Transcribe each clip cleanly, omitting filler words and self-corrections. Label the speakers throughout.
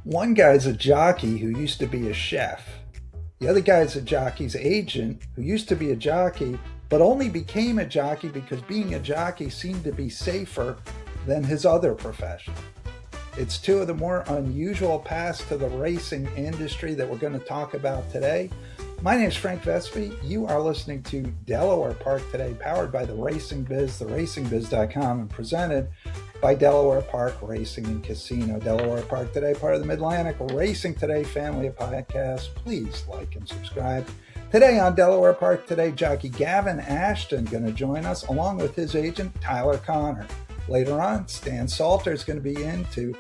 Speaker 1: One guy's a jockey who used to be a chef. The other guy's a jockey's agent who used to be a jockey, but only became a jockey because being a jockey seemed to be safer than his other profession. It's two of the more unusual paths to the racing industry that we're going to talk about today. My name is Frank Vespi. You are listening to Delaware Park Today, powered by the Racing Biz, theracingbiz.com, and presented by Delaware Park Racing and Casino. Delaware Park Today, part of the Midlantic Racing Today family of podcasts. Please like and subscribe. Today on Delaware Park Today, Jockey Gavin Ashton going to join us, along with his agent, Tyler Connor. Later on, Stan Salter is going to be in to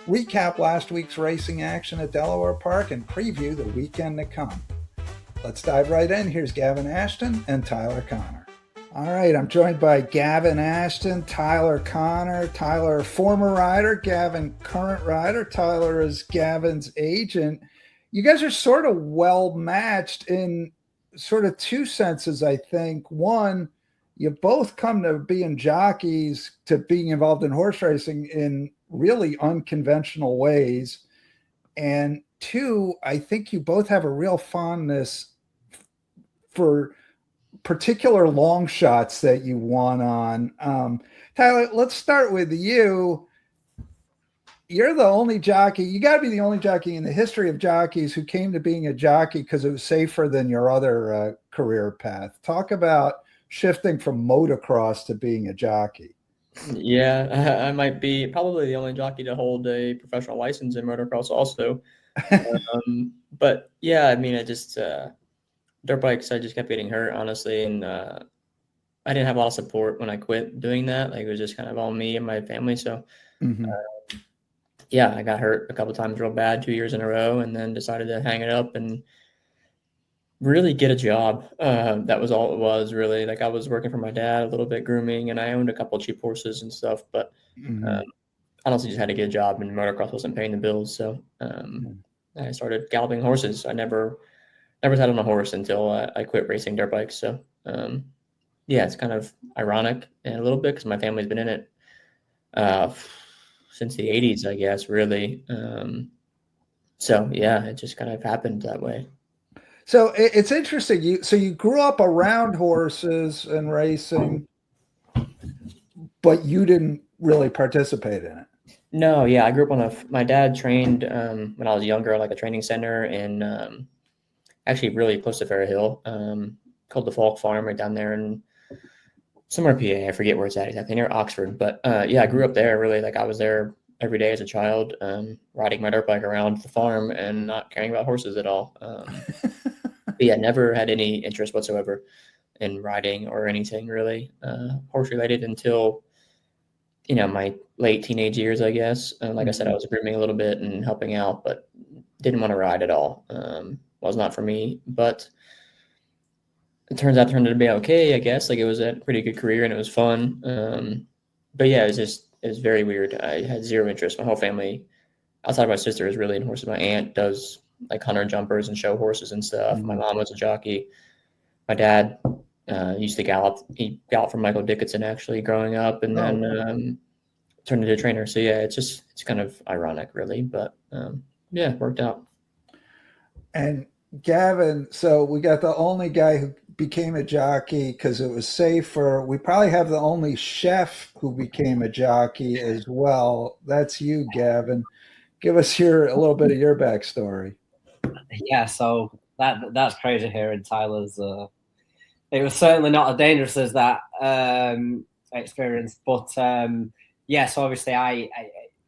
Speaker 1: recap last week's racing action at Delaware Park and preview the weekend to come. Let's dive right in. Here's Gavin Ashton and Tyler Connor. All right, I'm joined by Gavin Ashton, Tyler Connor. Tyler, former rider, Gavin, current rider. Tyler is Gavin's agent. You guys are sort of well matched in sort of two senses, I think. One, you both come to being jockeys, to being involved in horse racing in really unconventional ways. And two, I think you both have a real fondness for particular long shots that you won on. Tyler, let's start with you. You're the only jockey. You got to be the only jockey in the history of jockeys who came to being a jockey because it was safer than your other career path. Talk about shifting from motocross to being a jockey.
Speaker 2: Yeah, I might be probably the only jockey to hold a professional license in motocross also. But yeah, I mean, dirt bikes, I just kept getting hurt, honestly. And I didn't have a lot of support when I quit doing that. Like, it was just kind of all me and my family. So yeah, I got hurt a couple times real bad 2 years in a row, and then decided to hang it up and really get a job. That was all it was, really. Like, I was working for my dad a little bit, grooming, and I owned a couple cheap horses and stuff, but I honestly just had to get a job, and motocross wasn't paying the bills. So I started galloping horses. I never sat on a horse until I quit racing dirt bikes. So yeah, it's kind of ironic and a little bit because my family's been in it since the 80s, I guess, really. So yeah, it just kind of happened that way.
Speaker 1: So it's interesting. You grew up around horses and racing, but you didn't really participate in it.
Speaker 2: No, yeah, I grew up my dad trained when I was younger, like a training center in actually really close to Fair Hill, called the Falk Farm, right down there in somewhere PA. I forget where it's at exactly, near Oxford. But yeah, I grew up there, really. Like, I was there every day as a child, riding my dirt bike around the farm and not caring about horses at all. But yeah, never had any interest whatsoever in riding or anything really horse related until, my late teenage years, I guess. Like I said, I was grooming a little bit and helping out, but didn't want to ride at all. Was not for me, but it turned out to be okay, I guess. Like, it was a pretty good career and it was fun. But yeah, it was very weird. I had zero interest. My whole family, outside of my sister, is really in horses. My aunt does like hunter jumpers and show horses and stuff. My mom was a jockey. My dad used to gallop. He galloped for Michael Dickinson, actually, growing up, and then turned into a trainer. So yeah, it's kind of ironic, really, but yeah, it worked out.
Speaker 1: And Gavin, so we got the only guy who became a jockey because it was safer. We probably have the only chef who became a jockey as well. That's you, Gavin. Give us a little bit of your backstory.
Speaker 3: Yeah, so that's crazy hearing Tyler's. It was certainly not as dangerous as that experience, but yeah. So obviously, I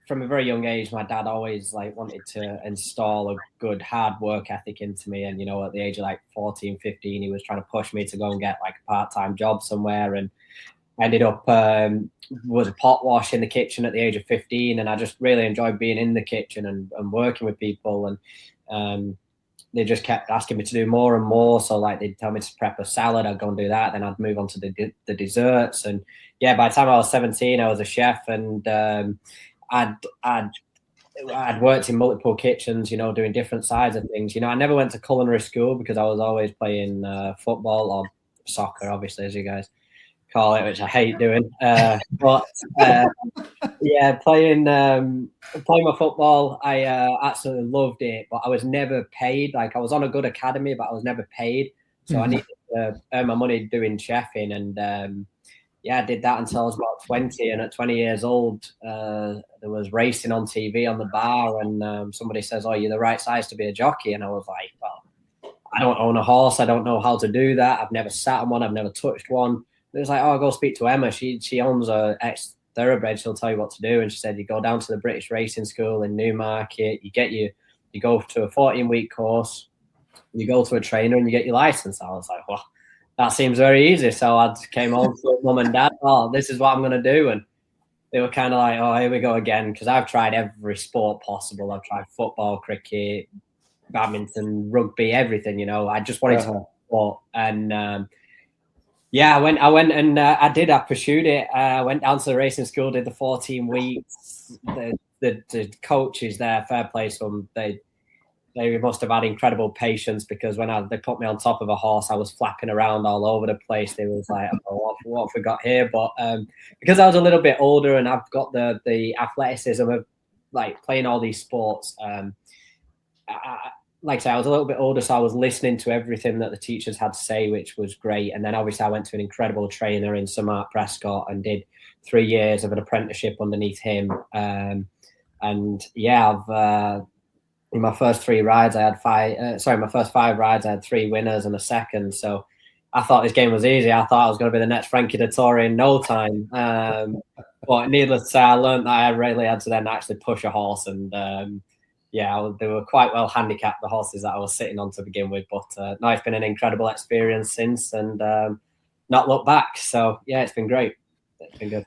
Speaker 3: from a very young age, my dad always wanted to install a good hard work ethic into me, and at the age of 14, 15, he was trying to push me to go and get a part-time job somewhere, and I ended up was a pot wash in the kitchen at the age of 15, and I just really enjoyed being in the kitchen and working with people, and they just kept asking me to do more and more. So they'd tell me to prep a salad, I'd go and do that, then I'd move on to the desserts, and yeah, by the time I was 17, I was a chef, and I'd worked in multiple kitchens, doing different sides of things. I never went to culinary school because I was always playing football or soccer, obviously, as you guys call it, which I hate doing. But yeah, playing my football, I absolutely loved it, but I was never paid. Like, I was on a good academy, but I was never paid. So I needed to earn my money doing chefing, and I did that until I was about 20. And at 20 years old, there was racing on TV on the bar, and somebody says, "Oh, you're the right size to be a jockey." And I was like, "Well, I don't own a horse. I don't know how to do that. I've never sat on one. I've never touched one." It was like, "Oh, I'll go speak to Emma. She owns a ex thoroughbred. She'll tell you what to do." And she said, "You go down to the British Racing School in Newmarket. You go to a 14-week course. You go to a trainer and you get your license." I was like, "Well, that seems very easy." So I came home to mum and dad. "Oh, this is what I'm going to do." And they were kind of like, "Oh, here we go again." Because I've tried every sport possible. I've tried football, cricket, badminton, rugby, everything. I just wanted to sport. And I went and I pursued it. I went down to the racing school, did the 14 weeks. The coaches there, fair play to them, they must have had incredible patience, because when they put me on top of a horse, I was flapping around all over the place. They was like, "Oh, what have we got here?" But because I was a little bit older and I've got the athleticism of like playing all these sports, like I say, I was a little bit older, so I was listening to everything that the teachers had to say, which was great. And then obviously I went to an incredible trainer in Sir Mark Prescott and did 3 years of an apprenticeship underneath him. I've in my first 3 rides, I had my first 5 rides, I had 3 winners and a second. So I thought this game was easy. I thought I was going to be the next Frankie Dettori in no time. But needless to say, I learned that I really had to then actually push a horse, and they were quite well handicapped, the horses that I was sitting on to begin with. But no, it's been an incredible experience since, and not looked back. So yeah, it's been great. It's been good.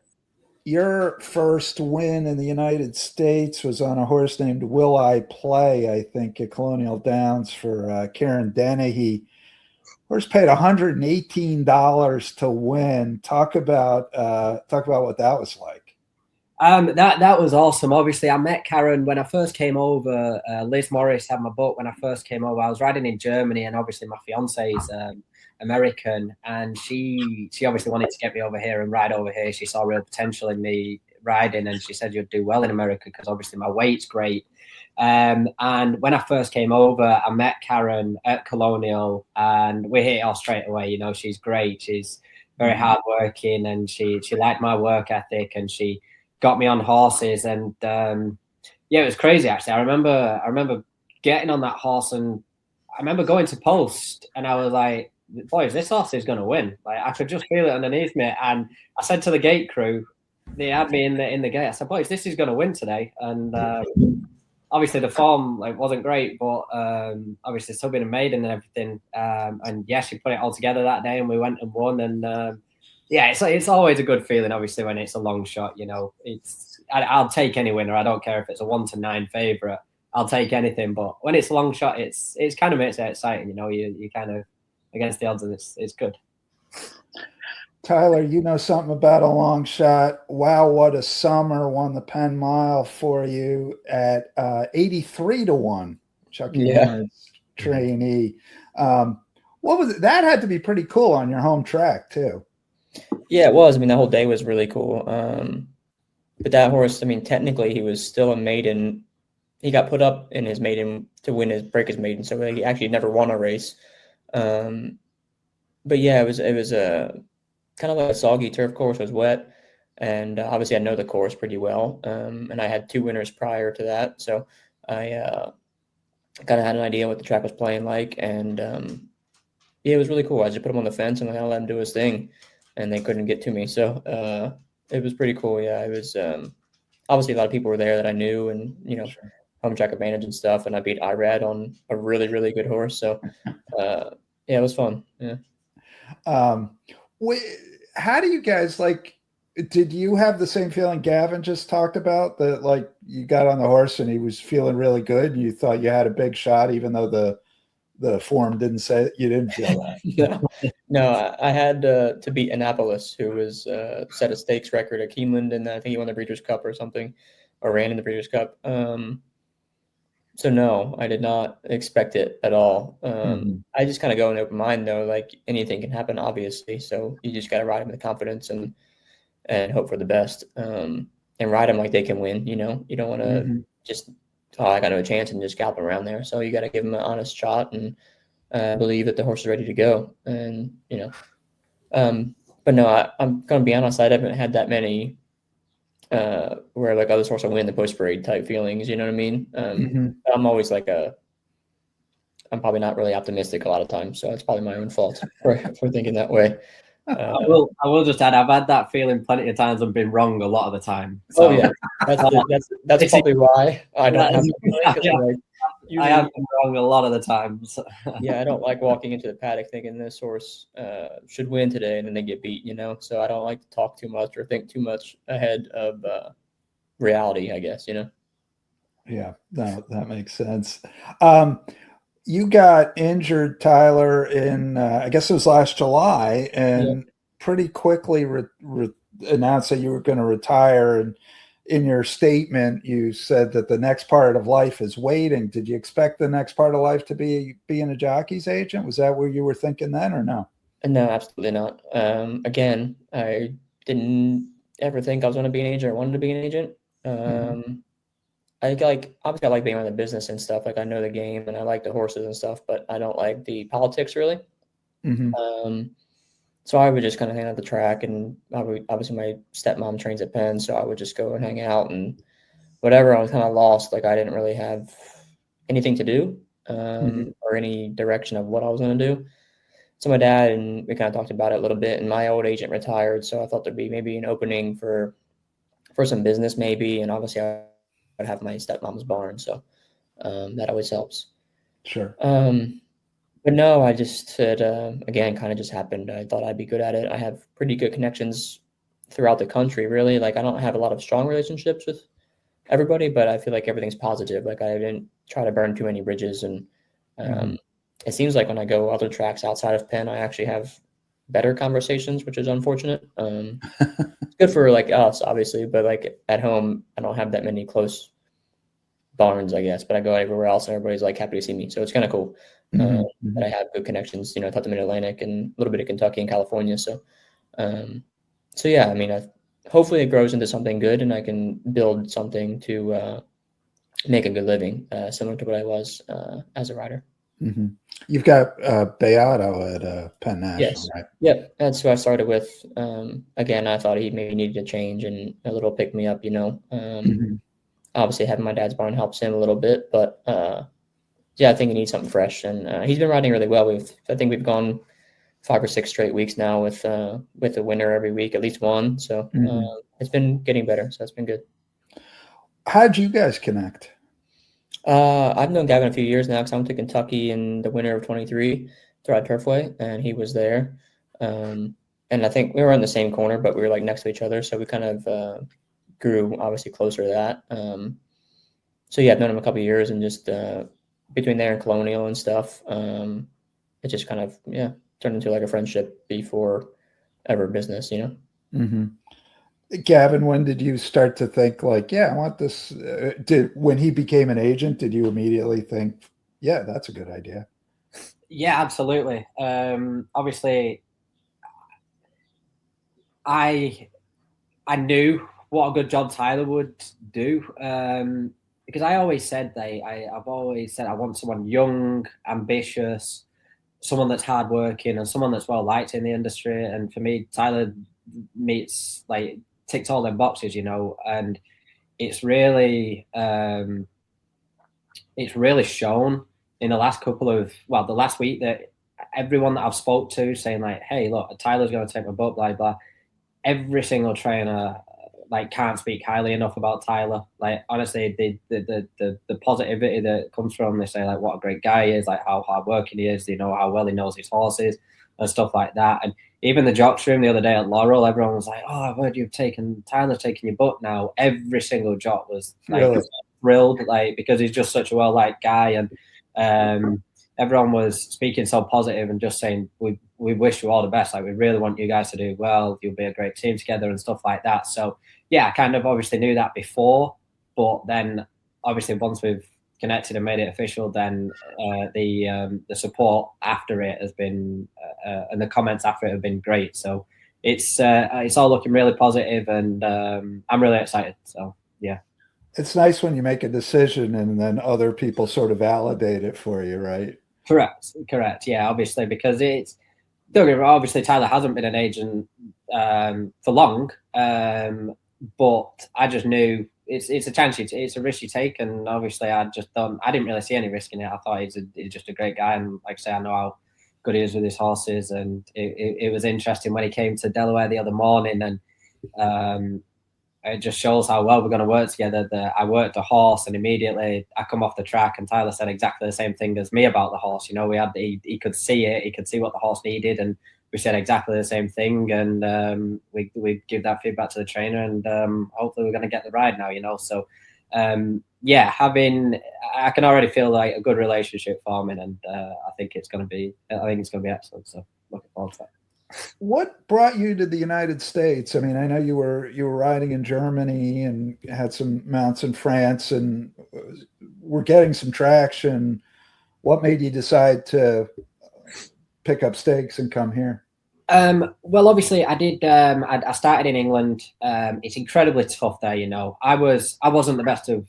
Speaker 1: Your first win in the United States was on a horse named Will I Play, I think, at Colonial Downs for Karen Dennehy. Horse paid $118 to win. Talk about what that was like.
Speaker 3: That was awesome. Obviously, I met Karen when I first came over. Liz Morris had my book when I first came over. I was riding in Germany, and obviously my fiance's American, and she obviously wanted to get me over here and ride over here. She saw real potential in me riding, and she said, "You'd do well in America," because obviously my weight's great. And when I first came over, I met Karen at Colonial, and we hit it off straight away. She's great. She's very hardworking, and she liked my work ethic, and she got me on horses. And it was crazy, actually. I remember getting on that horse, and I remember going to post, and I was like, "Boys, this horse is going to win." Like, I could just feel it underneath me. And I said to the gate crew, they had me in the gate, I said, "Boys, this is going to win today." And obviously the form wasn't great, but obviously still being a maiden and everything. And she put it all together that day, and we went and won. And it's always a good feeling, obviously, when it's a long shot. I'll take any winner. I don't care if it's a 1-9 favorite. I'll take anything. But when it's a long shot, it's kind of makes it exciting. You kind of against the odds, and it's good.
Speaker 1: Tyler, you know something about a long shot. Wow, what a summer. Won the Penn Mile for you at 83-1. Chucky Warren's trainee. What was it? That had to be pretty cool on your home track too.
Speaker 2: Yeah, it was. I mean, the whole day was really cool. But that horse, I mean, technically he was still a maiden. He got put up in his maiden to break his maiden, so he actually never won a race. But yeah, it was a kind of like a soggy turf course. It was wet, and obviously I know the course pretty well. And I had 2 winners prior to that, so I kind of had an idea what the track was playing like. And it was really cool. I just put him on the fence and I let him do his thing, and they couldn't get to me. So it was pretty cool. Yeah, it was obviously a lot of people were there that I knew, and home track advantage and stuff. And I beat Irad on a really, really good horse. So it was fun. Yeah.
Speaker 1: How do you guys did you have the same feeling Gavin just talked about, that like you got on the horse and he was feeling really good and you thought you had a big shot, even though the form didn't say it? You didn't feel that?
Speaker 2: No, I had to beat Annapolis, who was set a stakes record at Keeneland, and I think he won the Breeders' Cup or something, or ran in the Breeders' Cup. So no, I did not expect it at all. I just kind of go in open mind though, like anything can happen, obviously. So you just got to ride them with confidence and hope for the best. And ride them like they can win. You know, you don't want to just I got no chance and just gallop around there. So you got to give them an honest shot and believe that the horse is ready to go. And but no, I'm gonna be honest. I haven't had that many where like other horse will win the post parade type feelings. You know what I mean? I'm always like I'm probably not really optimistic a lot of times, so it's probably my own fault for thinking that way.
Speaker 3: I will just add, I've had that feeling plenty of times and been wrong a lot of the time. So.
Speaker 2: Oh yeah, that's probably why I don't have.
Speaker 3: I have been wrong a lot of the times.
Speaker 2: Yeah, I don't like walking into the paddock thinking this horse should win today, and then they get beat. You know, so I don't like to talk too much or think too much ahead of reality, I guess. You know.
Speaker 1: Yeah, no, that makes sense. You got injured, Tyler, in I guess it was last July, and pretty quickly announced that you were going to retire. And in your statement, you said that the next part of life is waiting. Did you expect the next part of life to be being a jockey's agent? Was that where you were thinking then, or no?
Speaker 2: No, absolutely not. Again, I didn't ever think I was going to be an agent or wanted to be an agent. I like obviously I like being around the business and stuff. Like I know the game and I like the horses and stuff, but I don't like the politics really. So I would just kind of hang out at the track, and obviously my stepmom trains at Penn, so I would just go and hang out and whatever. I was kind of lost. Like I didn't really have anything to do or any direction of what I was going to do. So my dad and we kind of talked about it a little bit, and my old agent retired, so I thought there'd be maybe an opening for some business maybe, and obviously I'd have my stepmom's barn, so that always helps.
Speaker 1: Sure.
Speaker 2: But no, I just said, again, kind of just happened. I thought I'd be good at it. I have pretty good connections throughout the country, really. Like I don't have a lot of strong relationships with everybody, but I feel like everything's positive. Like I didn't try to burn too many bridges, and it seems like when I go other tracks outside of Penn, I actually have better conversations, which is unfortunate. It's good for like us, obviously, but like at home, I don't have that many close barns, I guess. But I go everywhere else, and everybody's like happy to see me, so it's kind of cool that I have good connections. You know, I taught them in Atlantic and a little bit of Kentucky and California. So, so yeah, I mean, hopefully it grows into something good, and I can build something to make a good living, similar to what I was as a rider.
Speaker 1: You've got Beato at Penn National,
Speaker 2: yes.
Speaker 1: right?
Speaker 2: Yep, that's who I started with. Again, I thought he maybe needed a change and a little pick me up, you know. Obviously, having my dad's barn helps him a little bit, but yeah, I think he needs something fresh. And he's been riding really well. I think we've gone 5 or 6 straight weeks now with a winner every week, at least one. So it's been getting better. So it's been good.
Speaker 1: How'd you guys connect?
Speaker 2: I've known Gavin a few years now because I went to Kentucky in the winter of 23 to ride Turfway, and he was there. And I think we were in the same corner, but we were like next to each other. So we kind of grew obviously closer to that. So yeah, I've known him a couple of years, and just between there and Colonial and stuff, it just kind of, turned into like a friendship before ever business, you know?
Speaker 1: Gavin, when did you start to think like, yeah, I want this? When he became an agent, did you immediately think, yeah, that's a good idea?
Speaker 3: Yeah, absolutely. Obviously, I knew what a good job Tyler would do because I always said I've always said I want someone young, ambitious, someone that's hardworking, and someone that's well liked in the industry. And for me, Tyler ticks all them boxes, you know, and it's really shown in the last the last week that everyone that I've spoke to saying like, hey, look, Tyler's going to take my boat, blah blah. Every single trainer can't speak highly enough about Tyler. Like honestly, the positivity that comes from, they say like what a great guy he is, like how hardworking he is, you know, how well he knows his horses and stuff like that. And even the jocks room the other day at Laurel, everyone was like, "Oh, I've heard Tyler's taking your book now." Every single jock was like thrilled, like because he's just such a well liked guy, and everyone was speaking so positive and just saying, "We wish you all the best. Like we really want you guys to do well. You'll be a great team together and stuff like that." So yeah, I kind of obviously knew that before, but then obviously once we've connected and made it official, then the support after it has been and the comments after it have been great. So it's all looking really positive, and I'm really excited. So yeah.
Speaker 1: It's nice when you make a decision and then other people sort of validate it for you, right?
Speaker 3: Correct. Yeah, obviously, because it's obviously Tyler hasn't been an agent for long, but I just knew it's a chance, it's a risk you take, and obviously I didn't really see any risk in it. I thought he's just a great guy, and like I say, I know how good he is with his horses, and it was interesting when he came to Delaware the other morning, and it just shows how well we're going to work together. I worked a horse, and immediately I come off the track, and Tyler said exactly the same thing as me about the horse. You know, he could see it, he could see what the horse needed, and we said exactly the same thing. And we give that feedback to the trainer, and hopefully we're going to get the ride now. You know, so yeah, I can already feel like a good relationship forming, and I think it's going to be excellent. So looking forward to that.
Speaker 1: What brought you to the United States? I mean, I know you were riding in Germany and had some mounts in France and were getting some traction. What made you decide to pick up stakes and come here?
Speaker 3: Well, obviously, I did. I started in England. It's incredibly tough there. You know, I wasn't the best of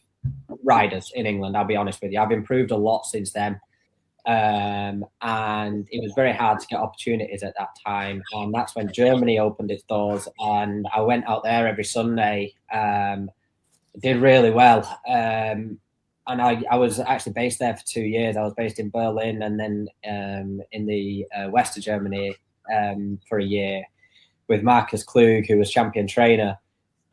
Speaker 3: riders in England. I'll be honest with you. I've improved a lot since then. And it was very hard to get opportunities at that time, and that's when Germany opened its doors, and I went out there every Sunday. Did really well, and I was actually based there for 2 years. I was based in Berlin, and then in the west of Germany for a year with Marcus Klug, who was champion trainer.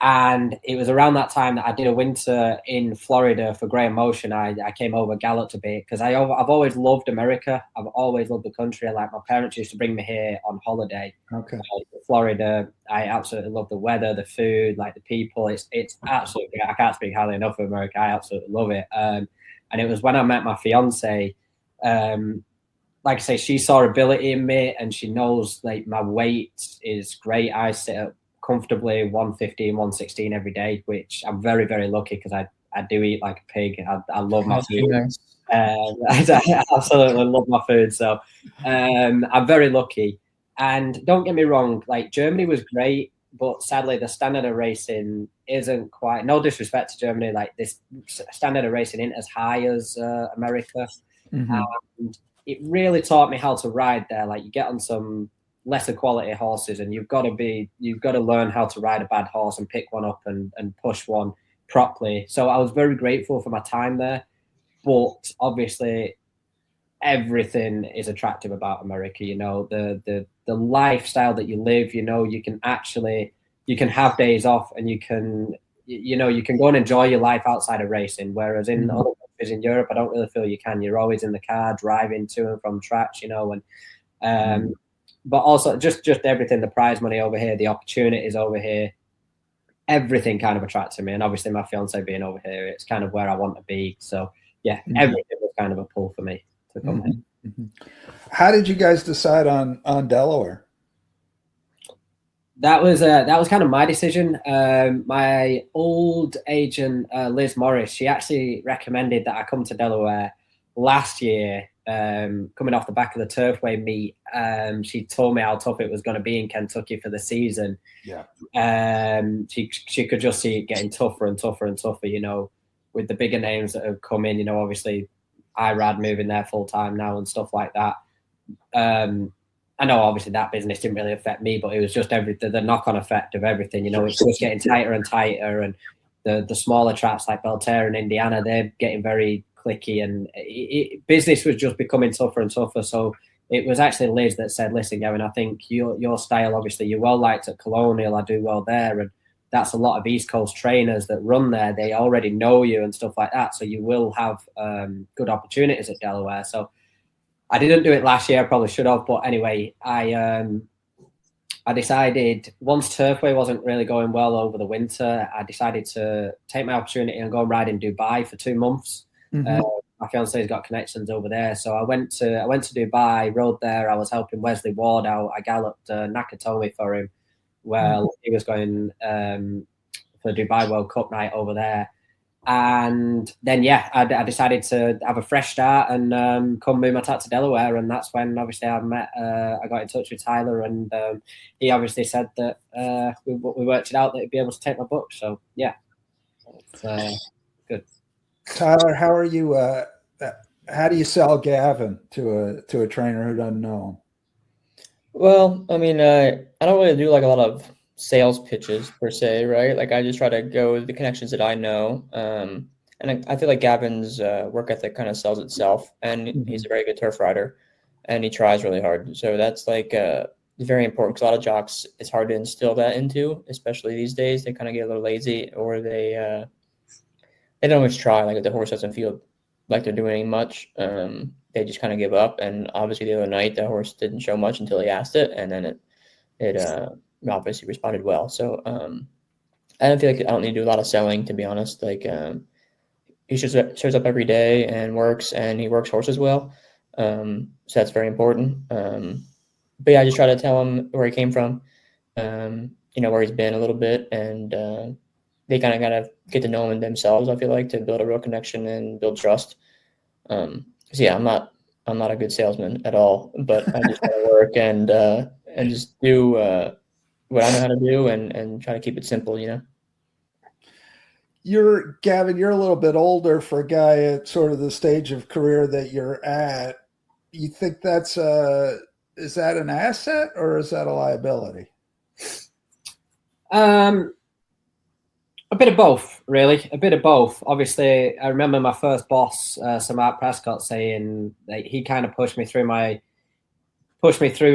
Speaker 3: And it was around that time that I did a winter in Florida for Graham Motion. I came over, galloped a bit, because I've always loved America. I've always loved the country. Like, my parents used to bring me here on holiday.
Speaker 1: Okay.
Speaker 3: Florida, I absolutely love the weather, the food, like the people. It's absolutely, I can't speak highly enough of America. I absolutely love it. And it was when I met my fiance. Like I say, she saw ability in me, and she knows like my weight is great. I sit up comfortably 115, 116 every day, which I'm very, very lucky, because I do eat like a pig. I love my food.
Speaker 2: Nice.
Speaker 3: I absolutely love my food. So I'm very lucky. And don't get me wrong, like, Germany was great, but sadly the standard of racing isn't quite, no disrespect to Germany, like, this standard of racing isn't as high as America.
Speaker 1: Mm-hmm.
Speaker 3: And it really taught me how to ride there. Like, you get on some lesser quality horses, and you've got to learn how to ride a bad horse and pick one up and push one properly. So I was very grateful for my time there, but obviously everything is attractive about America. You know, the lifestyle that you live, you know, you can have days off, and you can go and enjoy your life outside of racing, whereas in other countries in Europe, I don't really feel you can. You're always in the car driving to and from tracks, you know, and but also just everything, the prize money over here, the opportunities over here, everything kind of attracted me. And obviously my fiance being over here, it's kind of where I want to be. So yeah, everything was kind of a pull for me to come here.
Speaker 1: Mm-hmm. How did you guys decide on Delaware?
Speaker 3: That was kind of my decision. My old agent, Liz Morris, she actually recommended that I come to Delaware last year. Coming off the back of the Turfway meet, she told me how tough it was going to be in Kentucky for the season.
Speaker 1: Yeah.
Speaker 3: She could just see it getting tougher and tougher and tougher, you know, with the bigger names that have come in, you know, obviously IRAD moving there full time now and stuff like that. I know obviously that business didn't really affect me, but it was just the knock-on effect of everything, you know, it's just getting tighter and tighter, and the smaller tracks like Belterra and Indiana, they're getting very clicky, and business was just becoming tougher and tougher. So it was actually Liz that said, listen, Gavin, I think your style, obviously you're well liked at Colonial, I do well there, and that's a lot of East Coast trainers that run there. They already know you and stuff like that, so you will have good opportunities at Delaware. So I didn't do it last year, I probably should have, but anyway, I decided, once Turfway wasn't really going well over the winter, I decided to take my opportunity and go and ride in Dubai for 2 months. Mm-hmm. My fiance's got connections over there, so I went to Dubai, rode there. I was helping Wesley Ward out. I galloped Nakatomi for him while he was going for Dubai World Cup night over there. And then, yeah, I decided to have a fresh start and come move my tat to Delaware. And that's when obviously I got in touch with Tyler, and he obviously said that we worked it out that he'd be able to take my book. So yeah, it's good.
Speaker 1: Tyler, how are you? How do you sell Gavin to a trainer who doesn't know him?
Speaker 2: Well, I mean, I don't really do like a lot of sales pitches per se, right? Like I just try to go with the connections that I know. And I feel like Gavin's work ethic kind of sells itself, and he's a very good turf rider, and he tries really hard. So that's like very important because a lot of jocks, it's hard to instill that into, especially these days. They kind of get a little lazy, or they don't always try. Like if the horse doesn't feel like they're doing much, they just kind of give up. And obviously the other night the horse didn't show much until he asked it, and then it obviously responded well. So I don't feel like I don't need to do a lot of selling, to be honest. Like he shows up every day and works, and he works horses well. So that's very important. But yeah, I just try to tell him where he came from, where he's been a little bit, and they kind of gotta get to know him themselves. I feel like, to build a real connection and build trust. So yeah, I'm not a good salesman at all, but I just gotta work and just do what I know how to do, and try to keep it simple,
Speaker 1: Gavin, you're a little bit older for a guy at sort of the stage of career that you're at. You think is that an asset or is that a liability?
Speaker 3: A bit of both, really. A bit of both. Obviously, I remember my first boss, Sir Mark Prescott, saying that he kind of pushed me through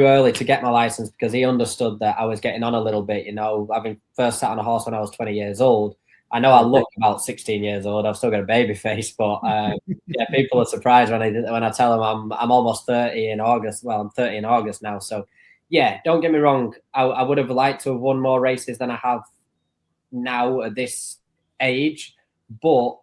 Speaker 3: early to get my license because he understood that I was getting on a little bit. Having first sat on a horse when I was 20 years old. I know I look about 16 years old. I've still got a baby face, but yeah, people are surprised when I tell them I'm almost 30 in August. Well, I'm 30 in August now. So yeah, don't get me wrong. I would have liked to have won more races than I have now at this age, but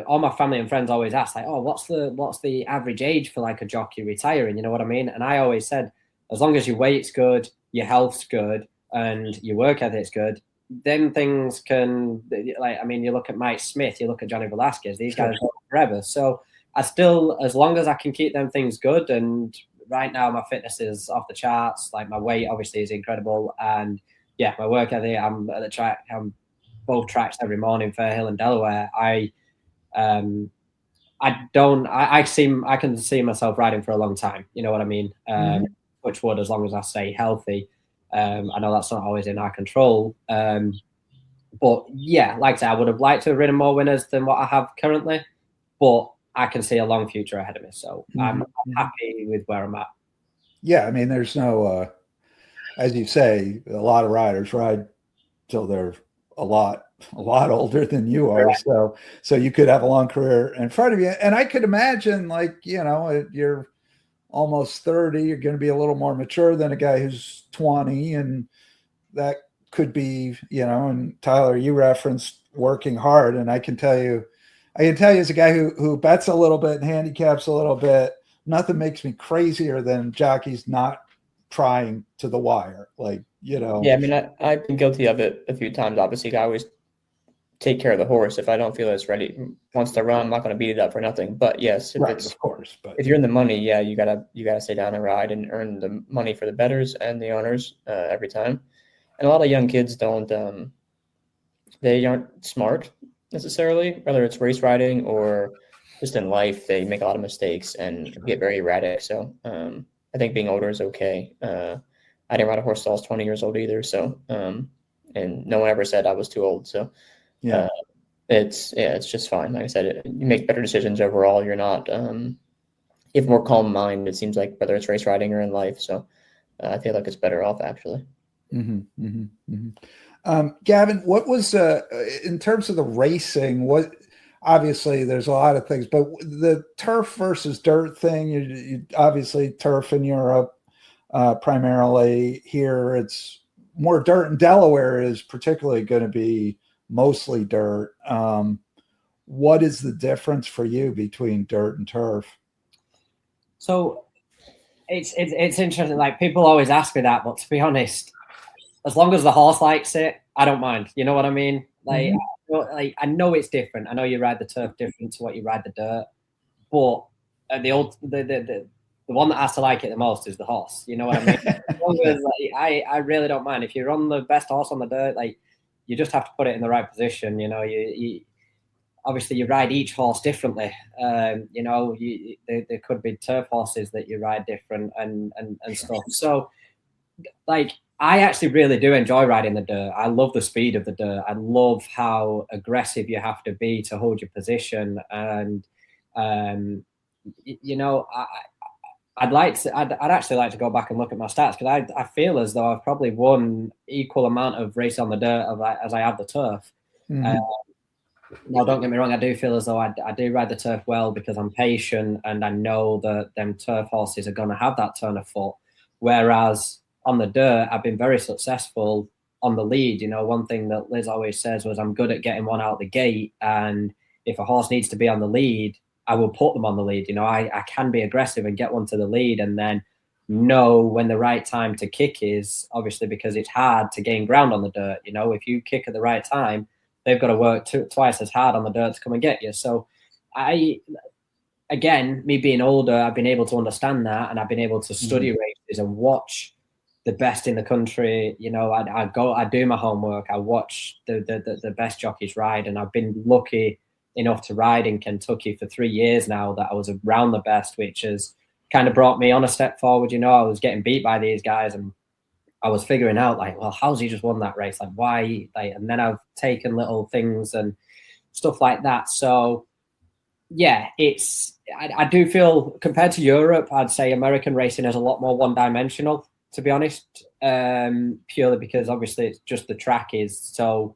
Speaker 3: all my family and friends always ask, like, oh, what's the average age for like a jockey retiring? You know what I mean? And I always said, as long as your weight's good, your health's good, and your work ethic's good, then things can, like, I mean, you look at Mike Smith, you look at Johnny Velasquez, these guys go forever. So as long as I can keep them things good, and right now my fitness is off the charts, like my weight obviously is incredible, and yeah, my work ethic, I'm at the track, I'm both tracks every morning, Fairhill and Delaware. I can see myself riding for a long time. You know what I mean? Which would, as long as I stay healthy. I know that's not always in our control. But yeah, like I said, I would have liked to have ridden more winners than what I have currently, but I can see a long future ahead of me. So I'm happy with where I'm at.
Speaker 1: Yeah, I mean, there's no, as you say, a lot of riders ride till they're a lot older than you are. Right. So you could have a long career in front of you. And I could imagine, like, you're almost 30, you're going to be a little more mature than a guy who's 20. And that could be, and Tyler, you referenced working hard. And I can tell you as a guy who bets a little bit and handicaps a little bit, nothing makes me crazier than jockeys not trying to the wire. Like,
Speaker 2: Yeah, I mean, I've been guilty of it a few times. Obviously, I always take care of the horse. If I don't feel it's ready, wants to run, I'm not going to beat it up for nothing. But yes,
Speaker 1: of course. But
Speaker 2: if you're in the money, yeah, you gotta stay down and ride and earn the money for the bettors and the owners every time. And a lot of young kids they aren't smart necessarily, whether it's race riding or just in life. They make a lot of mistakes and get very erratic. So I think being older is okay. I didn't ride a horse till I was 20 years old either. So, and no one ever said I was too old. So,
Speaker 1: yeah,
Speaker 2: it's just fine. Like I said, you make better decisions overall. You're not, you have a more calm mind. It seems like, whether it's race riding or in life. So, I feel like it's better off actually.
Speaker 1: Gavin, what was in terms of the racing? Obviously there's a lot of things, but the turf versus dirt thing. You obviously turf in Europe. Primarily here, it's more dirt, and Delaware is particularly going to be mostly dirt. What is the difference for you between dirt and turf?
Speaker 3: So it's interesting. Like, people always ask me that, but to be honest, as long as the horse likes it, I don't mind. You know what I mean? Like, like I know it's different. I know you ride the turf different to what you ride the dirt, but the one that has to like it the most is the horse. You know what I mean? Like, I really don't mind if you're on the best horse on the dirt. Like, you just have to put it in the right position. You know, you obviously you ride each horse differently. You know, there could be turf horses that you ride different and stuff. So, like, I actually really do enjoy riding the dirt. I love the speed of the dirt. I love how aggressive you have to be to hold your position. And, you know, I'd actually like to go back and look at my stats, because I feel as though I've probably won equal amount of races on the dirt as I have the turf.
Speaker 1: Mm-hmm.
Speaker 3: Now, don't get me wrong, I do feel as though I do ride the turf well because I'm patient and I know that them turf horses are going to have that turn of foot. Whereas on the dirt, I've been very successful on the lead. You know, one thing that Liz always says was I'm good at getting one out the gate. And if a horse needs to be on the lead, I will put them on the lead. You know, I can be aggressive and get one to the lead and then know when the right time to kick is, obviously, because it's hard to gain ground on the dirt. You know, if you kick at the right time, they've got to work twice as hard on the dirt to come and get you. So again, me being older, I've been able to understand that, and I've been able to study races and watch the best in the country. You know, I do my homework. I watch the best jockeys ride, and I've been lucky enough to ride in Kentucky for 3 years now that I was around the best, which has kind of brought me on a step forward. You know, I was getting beat by these guys, and I was figuring out, like, well, how's he just won that race? Like, why? Like, and then I've taken little things and stuff like that. So, yeah, I do feel, compared to Europe, I'd say American racing is a lot more one-dimensional, to be honest, purely because obviously it's just the track is so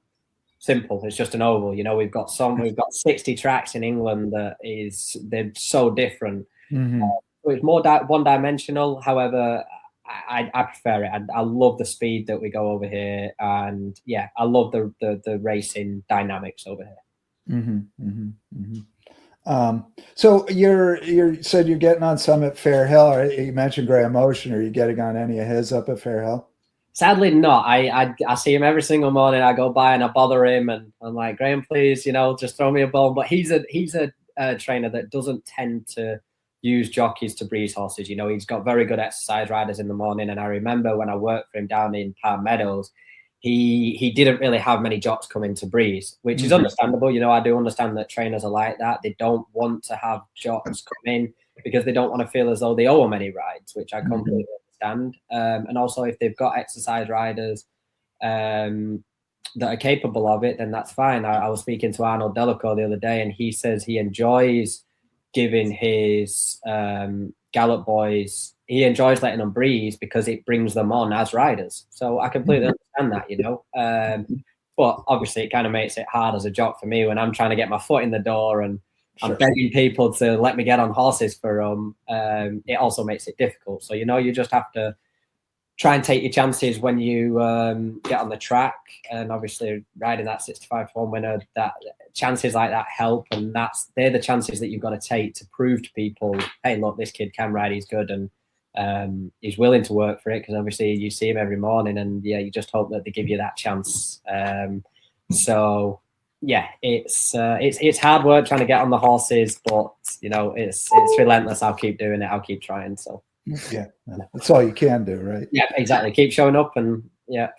Speaker 3: simple. It's just an oval. You know, we've got 60 tracks in England they're so different.
Speaker 1: Mm-hmm.
Speaker 3: So it's more one-dimensional. However, I prefer it. I love the speed that we go over here, and yeah, I love the racing dynamics over here.
Speaker 1: Mm-hmm. Mm-hmm. Mm-hmm. So you said you're getting on some at Fair Hill. Right? You mentioned Graham Ocean. Are you getting on any of his up at Fair Hill?
Speaker 3: Sadly not. I see him every single morning. I go by and I bother him, and I'm like, Graham, please, you know, just throw me a bone. But he's a trainer that doesn't tend to use jockeys to breeze horses. You know, he's got very good exercise riders in the morning. And I remember when I worked for him down in Palm Meadows, he didn't really have many jocks coming to breeze, which is understandable. You know, I do understand that trainers are like that. They don't want to have jocks come in because they don't want to feel as though they owe them any rides, which I completely understand. And also, if they've got exercise riders that are capable of it, then that's fine. I was speaking to Arnold Delacour the other day, and he says he enjoys giving his Gallop boys, he enjoys letting them breeze because it brings them on as riders. So I completely understand that, you know. But obviously it kind of makes it hard as a jock for me when I'm trying to get my foot in the door and I'm begging people to let me get on horses for them. It also makes it difficult. So, you know, you just have to try and take your chances when you get on the track, and obviously riding that 65-1 winner, that chances like that help, and they're the chances that you've got to take to prove to people, hey, look, this kid can ride, he's good, and he's willing to work for it, because obviously you see him every morning, and yeah, you just hope that they give you that chance. So yeah, it's hard work trying to get on the horses, but you know, it's relentless. I'll keep doing it. I'll keep trying. So.
Speaker 1: Yeah, that's all you can do, right?
Speaker 3: Yeah, exactly. Keep showing up, and yeah.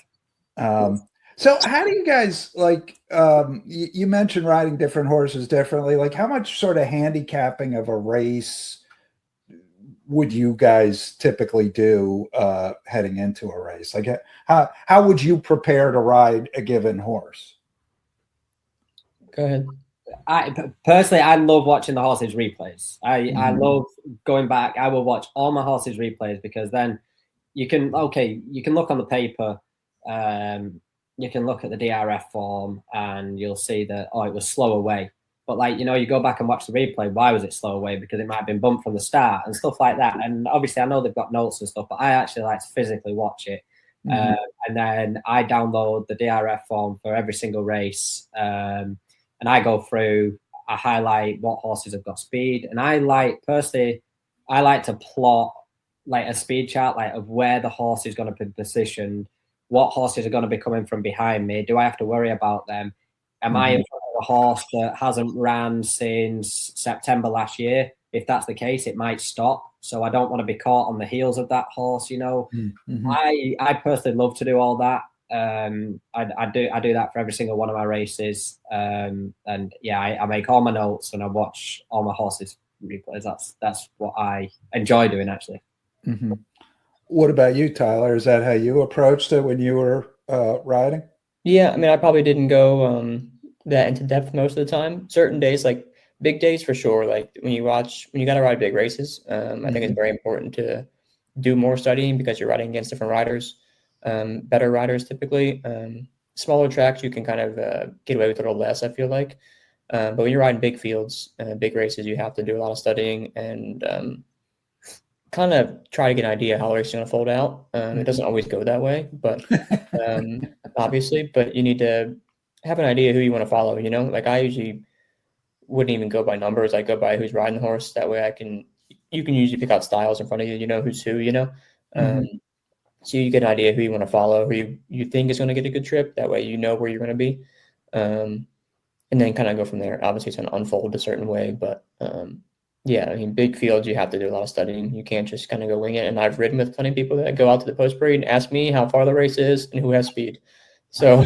Speaker 1: So how do you guys, like, you mentioned riding different horses differently. Like, how much sort of handicapping of a race would you guys typically do heading into a race? Like, how would you prepare to ride a given horse?
Speaker 2: Go ahead.
Speaker 3: I love watching the horses replays. I love going back. I will watch all my horses replays, because then you can look on the paper, you can look at the DRF form, and you'll see that, oh, it was slow away. But, like, you know, you go back and watch the replay, why was it slow away? Because it might have been bumped from the start and stuff like that. And obviously I know they've got notes and stuff, but I actually like to physically watch it. And then I download the DRF form for every single race. And I go through, I highlight what horses have got speed. And I like to plot like a speed chart, like of where the horse is going to be positioned, what horses are going to be coming from behind me. Do I have to worry about them? Am I in front of a horse that hasn't ran since September last year? If that's the case, it might stop. So I don't want to be caught on the heels of that horse. I personally love to do all that. I do that for every single one of my races. And yeah, I make all my notes and I watch all my horses replays. That's what I enjoy doing, actually.
Speaker 1: What about you, Tyler? Is that how you approached it when you were riding?
Speaker 2: Yeah, I mean, I probably didn't go that into depth most of the time. Certain days, like big days for sure. Like when you got to ride big races, I think it's very important to do more studying because you're riding against different riders, better riders typically. Smaller tracks, you can kind of get away with a little less, I feel like. But when you're riding big fields, big races, you have to do a lot of studying and kind of try to get an idea how the race is going to fold out. It doesn't always go that way, but obviously, but you need to have an idea who you want to follow, like I usually wouldn't even go by numbers. I go by who's riding the horse. That way you can usually pick out styles in front of you, who's who, so you get an idea who you want to follow, who you think is going to get a good trip. That way, you know where you're going to be. And then kind of go from there. Obviously, it's going to unfold a certain way, but yeah, I mean, big fields, you have to do a lot of studying. You can't just kind of go wing it. And I've ridden with plenty of people that go out to the post parade and ask me how far the race is and who has speed. So,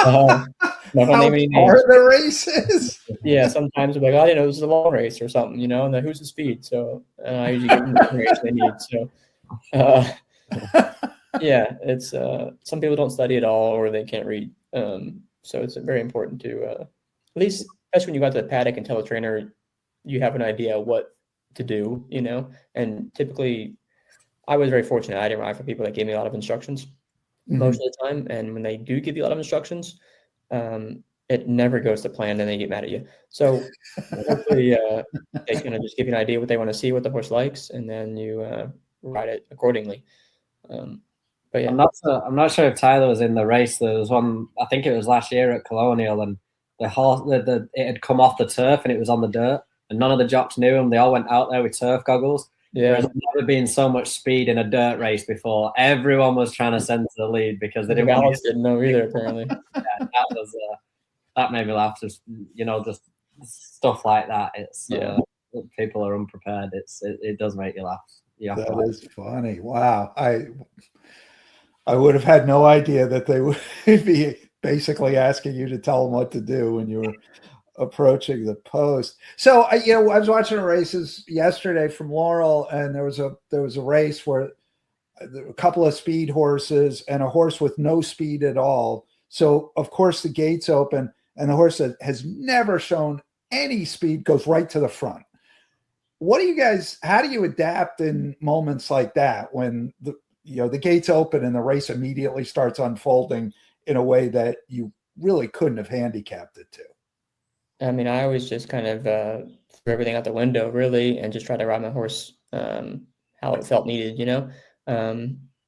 Speaker 2: not gonna name any names.
Speaker 1: How far the race is?
Speaker 2: Yeah, sometimes I'm like, I didn't know this is a long race or something, and then who's the speed? So I usually give them the race they need. So, yeah, it's some people don't study at all or they can't read. So it's very important to at least, especially when you go out to the paddock and tell a trainer you have an idea what to do, and typically I was very fortunate. I didn't ride for people that gave me a lot of instructions most of the time. And when they do give you a lot of instructions, it never goes to plan and they get mad at you. So hopefully they kind of just give you an idea what they want to see, what the horse likes, and then you ride it accordingly. But yeah.
Speaker 3: I'm not sure if Tyler was in the race. There was one, I think it was last year at Colonial, and the horse, it had come off the turf and it was on the dirt. And none of the jocks knew him. They all went out there with turf goggles.
Speaker 2: Yeah.
Speaker 3: There's never been so much speed in a dirt race before. Everyone was trying to send to the lead because they didn't want to
Speaker 2: didn't know either, apparently.
Speaker 3: Yeah, that made me laugh. Just just stuff like that. It's people are unprepared. It does make you laugh.
Speaker 1: That is funny. Wow. I would have had no idea that they would be basically asking you to tell them what to do when you were approaching the post. So I was watching the races yesterday from Laurel, and there was a race where a couple of speed horses and a horse with no speed at all. So of course the gates open, and the horse that has never shown any speed goes right to the front. How do you adapt in moments like that when the gates open and the race immediately starts unfolding in a way that you really couldn't have handicapped it to?
Speaker 2: I mean, I always just kind of threw everything out the window, really, and just try to ride my horse how it felt needed,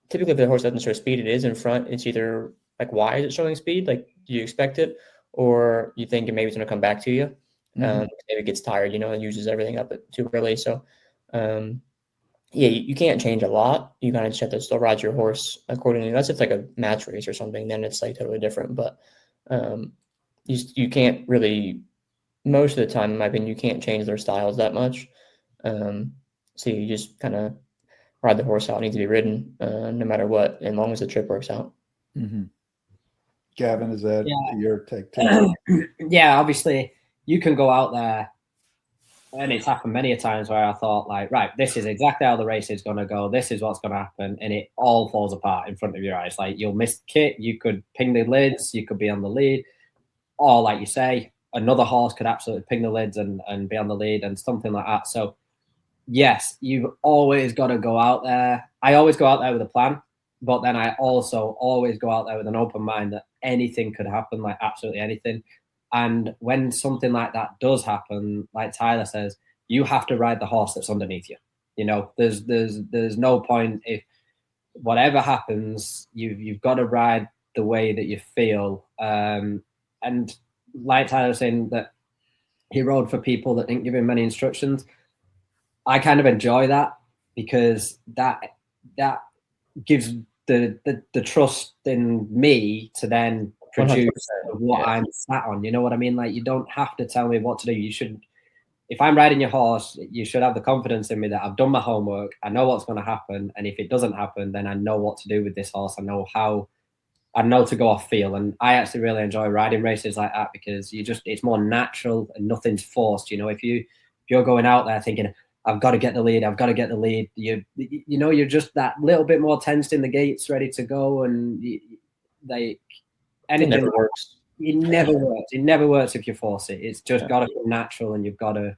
Speaker 2: Typically, if the horse doesn't show speed, it is in front. It's either like, why is it showing speed? Like, do you expect it? Or you think maybe it's going to come back to you? Maybe it gets tired, and uses everything up too early. So, yeah, you can't change a lot. You kind of just have to still ride your horse accordingly. Unless it's like a match race or something, then it's like totally different. But you can't really, most of the time, in my opinion, you can't change their styles that much. So you just kind of ride the horse how it needs to be ridden, no matter what, as long as the trip works out.
Speaker 1: Gavin, is that your take too?
Speaker 3: Yeah, obviously you can go out there, and it's happened many a times where I thought, like, right, this is exactly how the race is going to go. This is what's going to happen, and it all falls apart in front of your eyes. Like, you'll miss kit, you could ping the lids, you could be on the lead, or like you say, another horse could absolutely ping the lids and be on the lead and something like that. So yes, you've always got to go out there. I always go out there with a plan, but then I also always go out there with an open mind that anything could happen, like absolutely anything. And when something like that does happen, like Tyler says, you have to ride the horse that's underneath you. There's no point. If whatever happens, you've got to ride the way that you feel. And like Tyler was saying, that he rode for people that didn't give him many instructions. I kind of enjoy that because that gives the trust in me to then produce
Speaker 2: 100%.
Speaker 3: what I'm sat on. You know what I mean? Like, you don't have to tell me what to do. You should, if I'm riding your horse, you should have the confidence in me that I've done my homework. I know what's going to happen. And if it doesn't happen, then I know what to do with this horse. I know to go off feel. And I actually really enjoy riding races like that because it's more natural and nothing's forced. You know, if you're going out there thinking, I've got to get the lead, you're just that little bit more tensed in the gates, ready to go. And anything
Speaker 2: It never works.
Speaker 3: It never works. It never works if you force it. It's just got to come natural, and you've got to,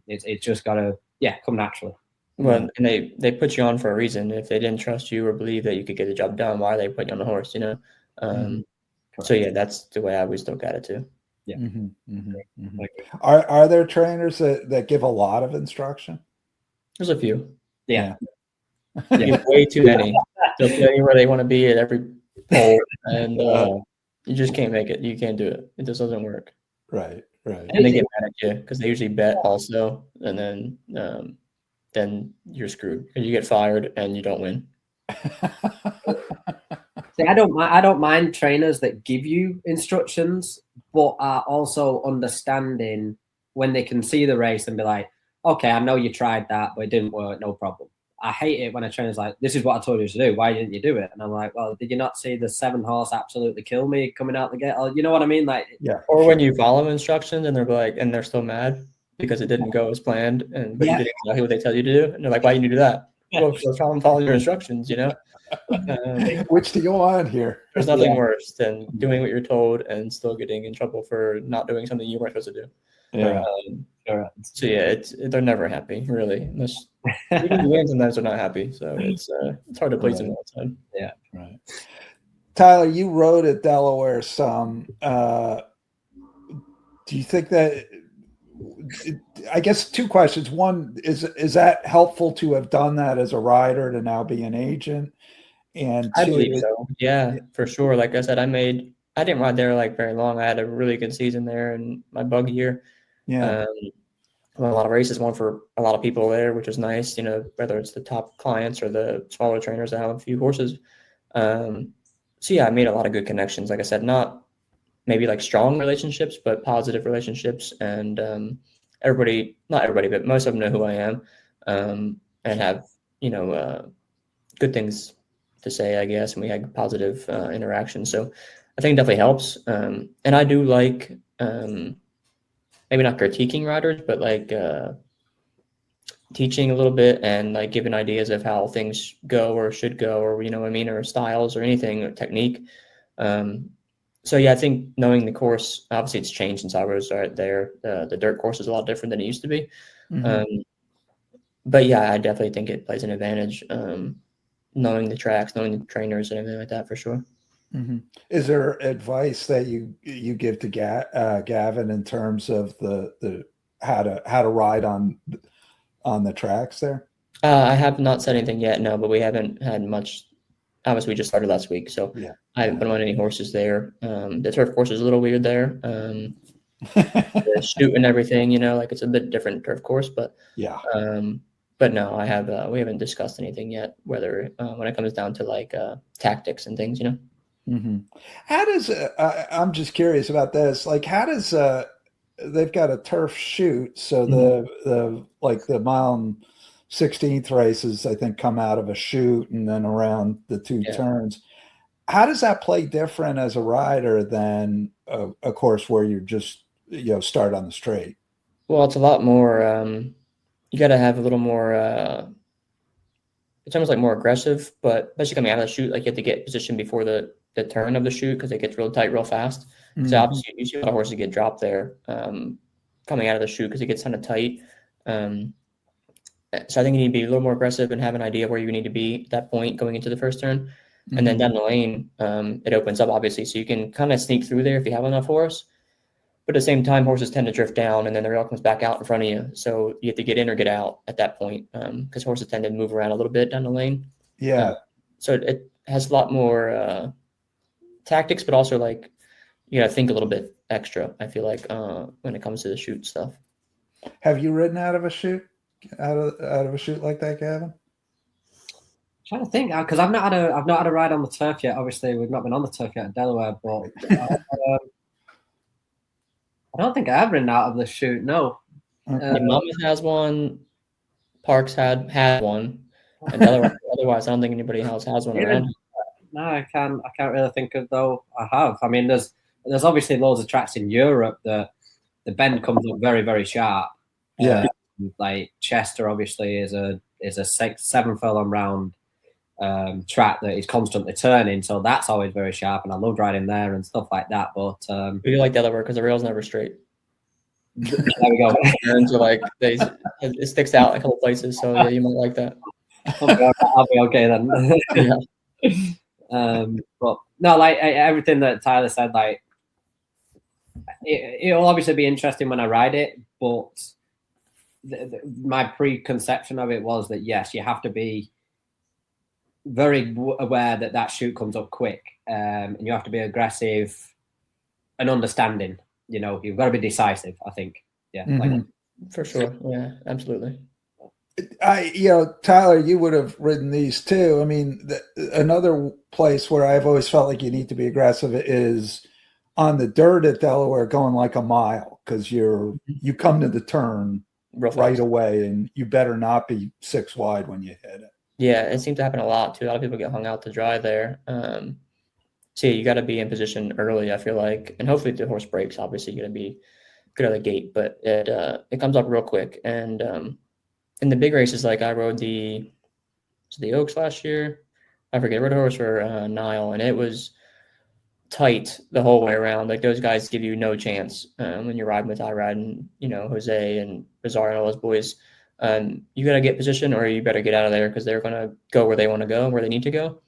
Speaker 3: it's just got to, come naturally.
Speaker 2: Well, and they put you on for a reason. If they didn't trust you or believe that you could get the job done, why are they putting you on the horse, you know? So yeah, that's the way I always look at it too.
Speaker 3: Yeah.
Speaker 1: Are there trainers that give a lot of instruction?
Speaker 2: There's a few.
Speaker 3: Yeah.
Speaker 2: Way too many. They'll tell you where they want to be at every pole, and you just can't make it. You can't do it. It just doesn't work.
Speaker 1: Right.
Speaker 2: And they get mad at you because they usually bet also, and then you're screwed. You get fired and you don't win.
Speaker 3: See, I don't mind trainers that give you instructions, but are also understanding when they can see the race and be like, okay, I know you tried that, but it didn't work. No problem. I hate it when a trainer's like, this is what I told you to do. Why didn't you do it? And I'm like, well, did you not see the 7-horse absolutely kill me coming out the gate? You know what I mean? Like,
Speaker 1: yeah.
Speaker 2: Or when you follow instructions and they're like, and they're still mad because it didn't go as planned, but you did exactly what they tell you to do, and they're like, why didn't you do that? Well, because I'm following your instructions, you know.
Speaker 1: Which do you want here?
Speaker 2: There's nothing worse than doing what you're told and still getting in trouble for not doing something you weren't supposed to do.
Speaker 1: Yeah.
Speaker 2: So yeah, they're never happy, really. Even wins, sometimes they're not happy. So it's hard to please them all the time.
Speaker 3: Yeah.
Speaker 1: Right. Tyler, you rode at Delaware some. Do you think that? I guess 2 questions. One is that helpful to have done that as a rider to now be an agent? And
Speaker 2: I believe so. Yeah, for sure. Like I said, I didn't ride there like very long. I had a really good season there in my bug year.
Speaker 1: Yeah.
Speaker 2: Won a lot of races, won for a lot of people there, which was nice, you know, whether it's the top clients or the smaller trainers that have a few horses. So yeah, I made a lot of good connections. Like I said, not maybe like strong relationships, but positive relationships. And not everybody, but most of them know who I am, and have, you know, good things to say, I guess. And we had positive interaction. So I think it definitely helps. And I do like, maybe not critiquing riders, but like teaching a little bit and like giving ideas of how things go or should go, or, you know what I mean, or styles or anything, or technique. So yeah, I think knowing the course, obviously it's changed since I was right there. The dirt course is a lot different than it used to be. But yeah, I definitely think it plays an advantage, knowing the tracks, knowing the trainers and everything like that, for sure.
Speaker 1: Is there advice that you give to Gavin in terms of the how to ride on the tracks there?
Speaker 2: I have not said anything yet, no, but we haven't had much. Obviously, we just started last week, so
Speaker 1: yeah.
Speaker 2: I haven't been on any horses there. The turf course is a little weird there. The shoot and everything, you know, like it's a bit different turf course, but
Speaker 1: yeah.
Speaker 2: But no, we haven't discussed anything yet, whether when it comes down to like tactics and things, you know.
Speaker 1: How does I'm just curious about this? Like, how does they've got a turf shoot, so the like the mile and 16th races, I think, come out of a shoot, and then around the 2 turns. How does that play different as a rider than a course where you're just, you know, start on the straight?
Speaker 2: Well, it's a lot more. You got to have a little more. It's almost like more aggressive, but especially coming out of the chute, like you have to get position before the turn of the chute because it gets real tight real fast. So obviously you see a lot of horses get dropped there coming out of the chute because it gets kind of tight. So I think you need to be a little more aggressive and have an idea of where you need to be at that point going into the first turn. And then down the lane, it opens up, obviously, so you can kind of sneak through there if you have enough horse. But at the same time, horses tend to drift down, and then the rail comes back out in front of you. So you have to get in or get out at that point because horses tend to move around a little bit down the lane.
Speaker 1: Yeah.
Speaker 2: So it has a lot more tactics, but also like you got to think a little bit extra, I feel like, when it comes to the shoot stuff.
Speaker 1: Have you ridden out of a chute? Out of a chute like that, Gavin?
Speaker 3: Trying to think because I've not had a ride on the turf yet. Obviously, we've not been on the turf yet at Delaware, but I don't think I have ridden out of the chute. No.
Speaker 1: Okay.
Speaker 2: Monmouth has one. Parks had one, and otherwise, I don't think anybody else has one around.
Speaker 3: No, I can't really think of though. I have. I mean, there's obviously loads of tracks in Europe that the bend comes up very, very sharp.
Speaker 1: Yeah.
Speaker 3: Like Chester, obviously, is a 7 furlong round track that is constantly turning, so that's always very sharp, and I loved riding there and stuff like that. But
Speaker 2: we like Delaware because the rail's never straight.
Speaker 3: There we go.
Speaker 2: Turns are like it sticks out in a couple places, so yeah, you might like that.
Speaker 3: I'll be okay then.
Speaker 2: Yeah.
Speaker 3: But no, like everything that Tyler said, like it'll obviously be interesting when I ride it, but my preconception of it was that yes, you have to be very aware that chute comes up quick, and you have to be aggressive and understanding. You know, you've got to be decisive. I think, yeah,
Speaker 2: for sure, yeah, absolutely.
Speaker 1: Tyler, you would have ridden these too. I mean, another place where I've always felt like you need to be aggressive is on the dirt at Delaware, going like a mile, because you come to the turn right away, and you better not be 6 wide when you hit it.
Speaker 2: Yeah, it seems to happen a lot too. A lot of people get hung out to dry there. So you got to be in position early, I feel like, and hopefully the horse breaks. Obviously, you're going to be good out of the gate, but it comes up real quick. And in the big races, like I rode the Oaks last year. I forget. I rode a horse for Nile, and it was tight the whole way around. Like those guys give you no chance when you're riding with Irad and Jose and Bizarre and all those boys. You got to get position, or you better get out of there because they're going to go where they want to go, where they need to go.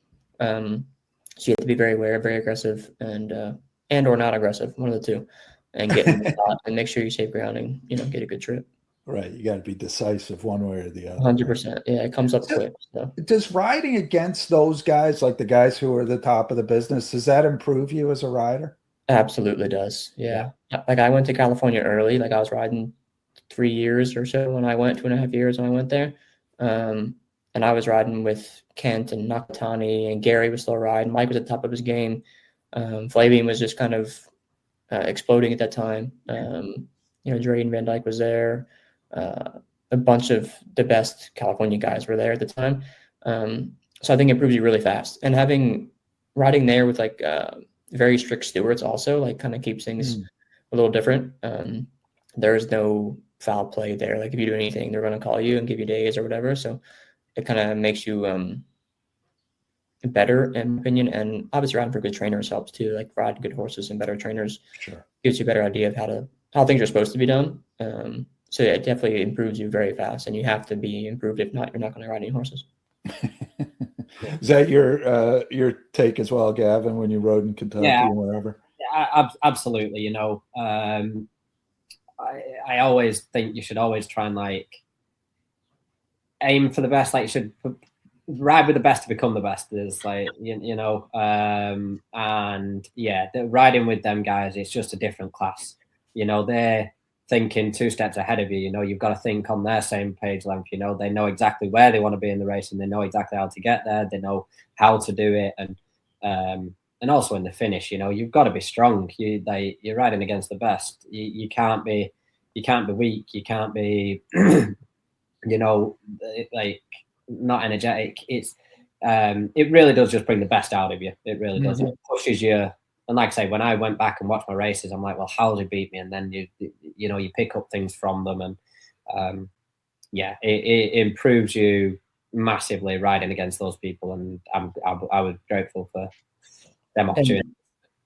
Speaker 2: So you have to be very aware, very aggressive, and or not aggressive, one of the two, and get in the spot and make sure you save ground and get a good trip.
Speaker 1: Right, you got to be decisive one way or the other.
Speaker 2: 100%. Yeah, it comes up quick. So. Does
Speaker 1: riding against those guys, like the guys who are the top of the business, does that improve you as a rider?
Speaker 2: Absolutely does. Yeah. Like I went to California early. Like I was riding 3 years or so when I went, 2.5 years when I went there. And I was riding with Kent and Nakatani, and Gary was still riding. Mike was at the top of his game. Flavian was just kind of exploding at that time. Drayden Van Dyke was there. A bunch of the best California guys were there at the time. So I think it improves you really fast. And riding there with like very strict stewards also like kind of keeps things a little different. There's no foul play there. Like if you do anything, they're going to call you and give you days or whatever. So it kind of makes you better, in my opinion. And obviously riding for good trainers helps too. Like riding good horses and better trainers gives you a better idea of how things are supposed to be done. So it definitely improves you very fast, and you have to be improved. If not, you're not going to ride any horses.
Speaker 1: Is that your take as well, Gavin, when you rode in Kentucky and wherever?
Speaker 3: Yeah, absolutely. I always think you should always try and like aim for the best. Like you should ride with the best to become the best. Is like and yeah, riding with them guys, it's just a different class. They're thinking 2 steps ahead of you. You've got to think on their same page length. They know exactly where they want to be in the race, and they know exactly how to get there. They know how to do it, and also in the finish, you've got to be strong. You're riding against the best. You can't be weak. You can't be, like not energetic. It really does just bring the best out of you. It really does. It pushes you. And like I say, when I went back and watched my races, I'm like, well, how did he beat me? And then you pick up things from them, and it improves you massively riding against those people. And I was grateful for them opportunities.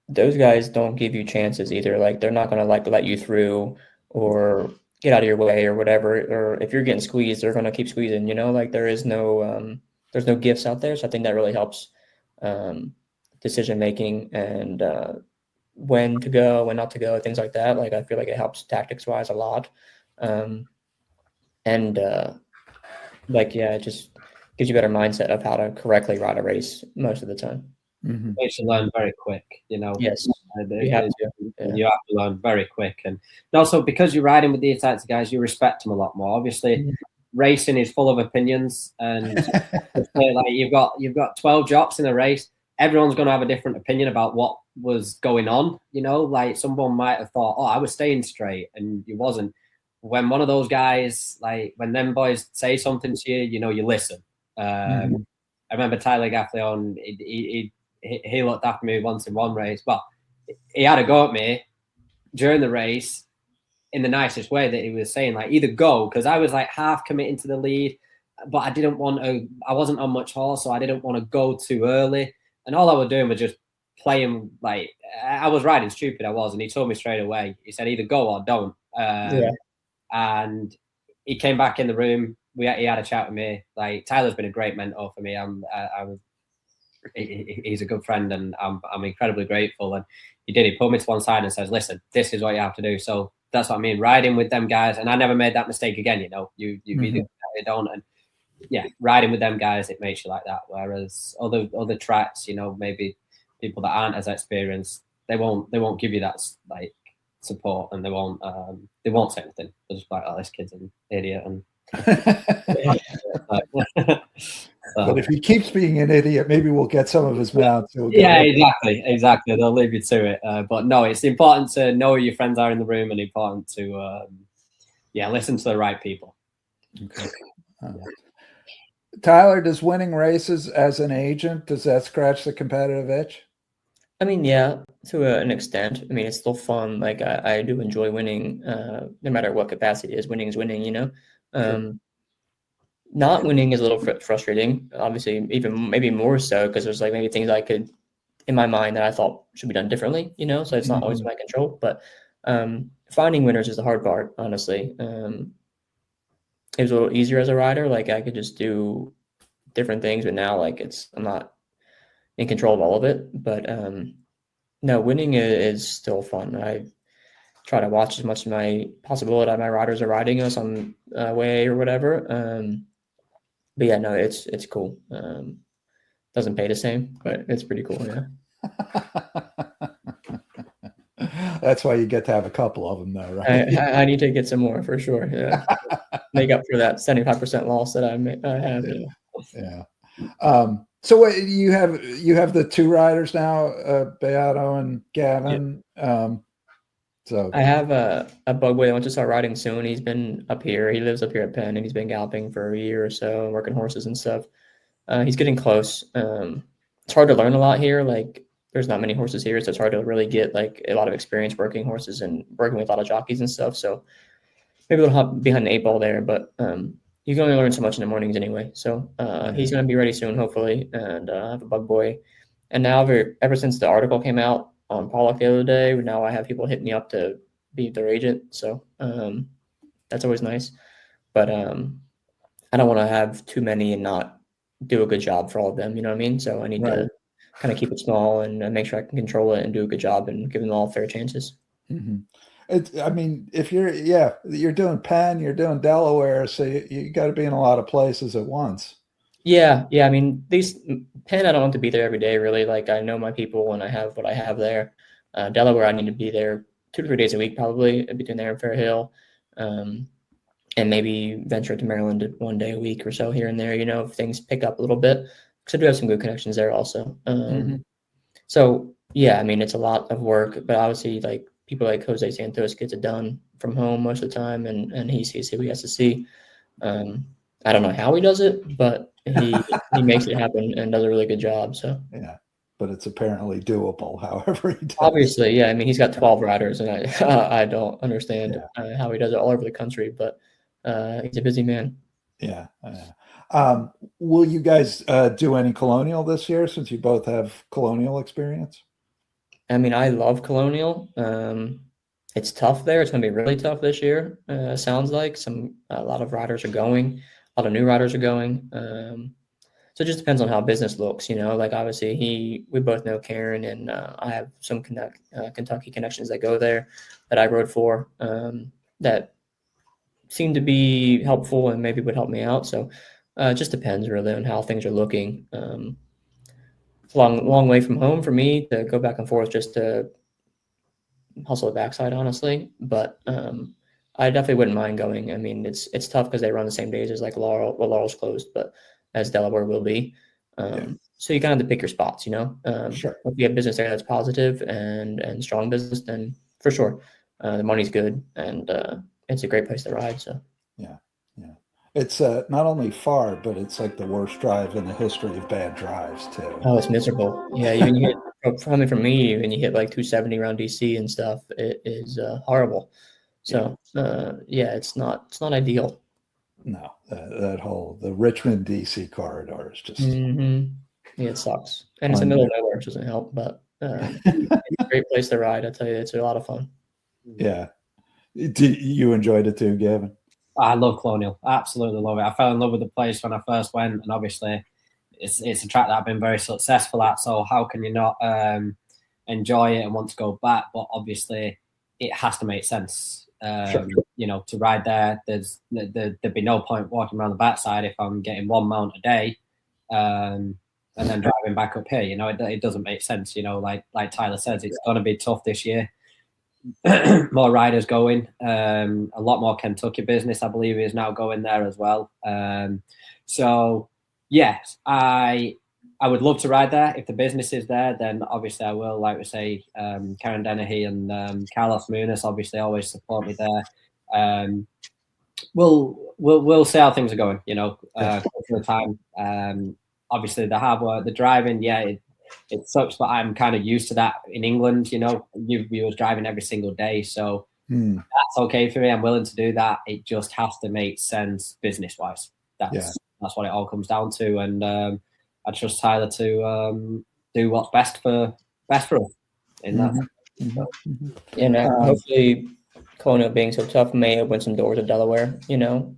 Speaker 2: Those guys don't give you chances either. Like they're not going to like let you through or get out of your way or whatever. Or if you're getting squeezed, they're going to keep squeezing. Like there's no gifts out there. So I think that really helps. Decision making and when to go, when not to go, things like that. Like I feel like it helps tactics wise a lot, it just gives you a better mindset of how to correctly ride a race most of the time.
Speaker 3: You should learn very quick.
Speaker 2: Yes,
Speaker 3: you have to learn very quick, and also because you're riding with these types of guys, you respect them a lot more. Obviously, racing is full of opinions, and like you've got 12 jocks in a race. Everyone's going to have a different opinion about what was going on. Like someone might have thought, "Oh, I was staying straight," and you wasn't. When one of those guys, like when them boys say something to you, you listen. I remember Tyler Gaffleyon. He looked after me once in one race. Well, he had a go at me during the race in the nicest way, that he was saying, like, either go, because I was like half committing to the lead, but I wasn't on much horse, so I didn't want to go too early. And all I was doing was just playing, like, I was riding stupid, I was. And he told me straight away, he said, either go or don't. And he came back in the room. He had a chat with me. Like, Tyler's been a great mentor for me. He's a good friend, and I'm incredibly grateful. And he pulled me to one side and says, listen, this is what you have to do. So that's what I mean, riding with them guys. And I never made that mistake again. You either don't. And yeah, riding with them guys, it makes you like that. Whereas other tracks, maybe people that aren't as experienced, they won't give you that like support, and they won't say anything. They'll just be like, oh, this kid's an idiot. And
Speaker 1: but if he keeps being an idiot, maybe we'll get some of his mounts.
Speaker 3: Exactly. They'll leave you to it. But no, it's important to know who your friends are in the room, and important to listen to the right people.
Speaker 1: Okay. Tyler, does winning races as an agent, does that scratch the competitive itch?
Speaker 2: I mean, yeah, to an extent. I mean, it's still fun. Like I do enjoy winning, no matter what capacity it is. Winning is winning, Sure. Not winning is a little frustrating, obviously, even maybe more so, because there's like maybe things I could, in my mind, that I thought should be done differently, so it's not always in my control. But finding winners is the hard part, honestly. It was a little easier as a rider. Like I could just do different things, but now like I'm not in control of all of it. But no, winning is still fun. I try to watch as much of my possibility my riders are riding us on way or whatever. But yeah, no, it's cool. Doesn't pay the same, but it's pretty cool. Yeah.
Speaker 1: That's why you get to have a couple of them, though, right?
Speaker 2: I need to get some more for sure. Yeah, make up for that 75% loss that I have.
Speaker 1: Yeah. So what you have the two riders now, Beato and Gavin. Yeah. So
Speaker 2: I have a bugboy that wants to start riding soon. He's been up here. He lives up here at Penn, and he's been galloping for a year or so, working horses and stuff. He's getting close. It's hard to learn a lot here. Like there's not many horses here, so it's hard to really get like a lot of experience working horses and working with a lot of jockeys and stuff. So maybe a little hop behind the eight ball there, but you can only learn so much in the mornings anyway. So he's going to be ready soon, hopefully, and I have a bug boy. And now ever since the article came out on Pollock the other day, now I have people hitting me up to be their agent. So that's always nice. But I don't want to have too many and not do a good job for all of them. You know what I mean? So I need to kind of keep it small and make sure I can control it and do a good job and give them all fair chances.
Speaker 1: I mean, if you're doing Penn, you're doing Delaware, so you got to be in a lot of places at once.
Speaker 2: Yeah. I mean, Penn, I don't have to be there every day, really. Like I know my people and I have what I have there. Delaware, I need to be there 2 to 3 days a week, probably between there and Fair Hill, and maybe venture to Maryland 1 day a week or so here and there. If things pick up a little bit, because I do have some good connections there also. So yeah, I mean, it's a lot of work, but obviously, like people like Jose Santos gets it done from home most of the time, and he sees who he has to see. I don't know how he does it, but he makes it happen and does a really good job. So
Speaker 1: yeah, but it's apparently doable. However he does.
Speaker 2: Obviously, yeah. I mean, he's got 12 riders, and I don't understand how he does it all over the country, but he's a busy man.
Speaker 1: Yeah. Will you guys do any Colonial this year, since you both have Colonial experience?
Speaker 2: I mean, I love Colonial. It's tough there. It's going to be really tough this year. Sounds like a lot of riders are going. A lot of new riders are going. So it just depends on how business looks, like obviously we both know Karen, and I have some Kentucky connections that go there that I rode for that seem to be helpful and maybe would help me out. So it just depends really on how things are looking. It's a long way from home for me to go back and forth just to hustle the backside, honestly. But I definitely wouldn't mind going. I mean, it's tough because they run the same days as like Laurel. Well, Laurel's closed, but as Delaware will be. So you kind of have to pick your spots, you know.
Speaker 1: Sure.
Speaker 2: If you have business there that's positive and strong business, then for sure, the money's good and it's a great place to ride. So
Speaker 1: Yeah. It's not only far, but it's like the worst drive in the history of bad drives too.
Speaker 2: oh, it's miserable. Yeah, even you hit coming from me, when you hit like 270 around DC and stuff, it is horrible. So yeah, it's not ideal.
Speaker 1: No, that whole the Richmond DC corridor is just
Speaker 2: Yeah, it sucks, and it's in the middle of nowhere, which doesn't help. But it's a great place to ride. I tell you, it's a lot of fun.
Speaker 1: Yeah, you enjoyed it too, Gavin?
Speaker 3: I love Colonial. Absolutely love it. I fell in love with the place when I first went, and obviously, it's a track that I've been very successful at. So how can you not enjoy it and want to go back? But obviously, it has to make sense.
Speaker 1: Sure.
Speaker 3: You know, to ride there, there'd be no point walking around the backside if I'm getting one mount a day, and then driving back up here. You know, it doesn't make sense. You know, like Tyler says, it's going to be tough this year. More riders going, a lot more Kentucky business, I believe, is now going there as well. So yes, I would love to ride there. If the business is there, then obviously I will. Like we say, Karen Dennehy and Carlos Muniz obviously always support me there. We'll see how things are going. You know, for the time. Obviously the hard work, the driving, it sucks, but I'm kind of used to that in England. You know, you was driving every single day, so that's okay for me. I'm willing to do that. It just has to make sense business wise. That's what it all comes down to, and I trust Tyler to do what's best for us in that.
Speaker 2: And hopefully, Kona being so tough may open some doors at Delaware. You know,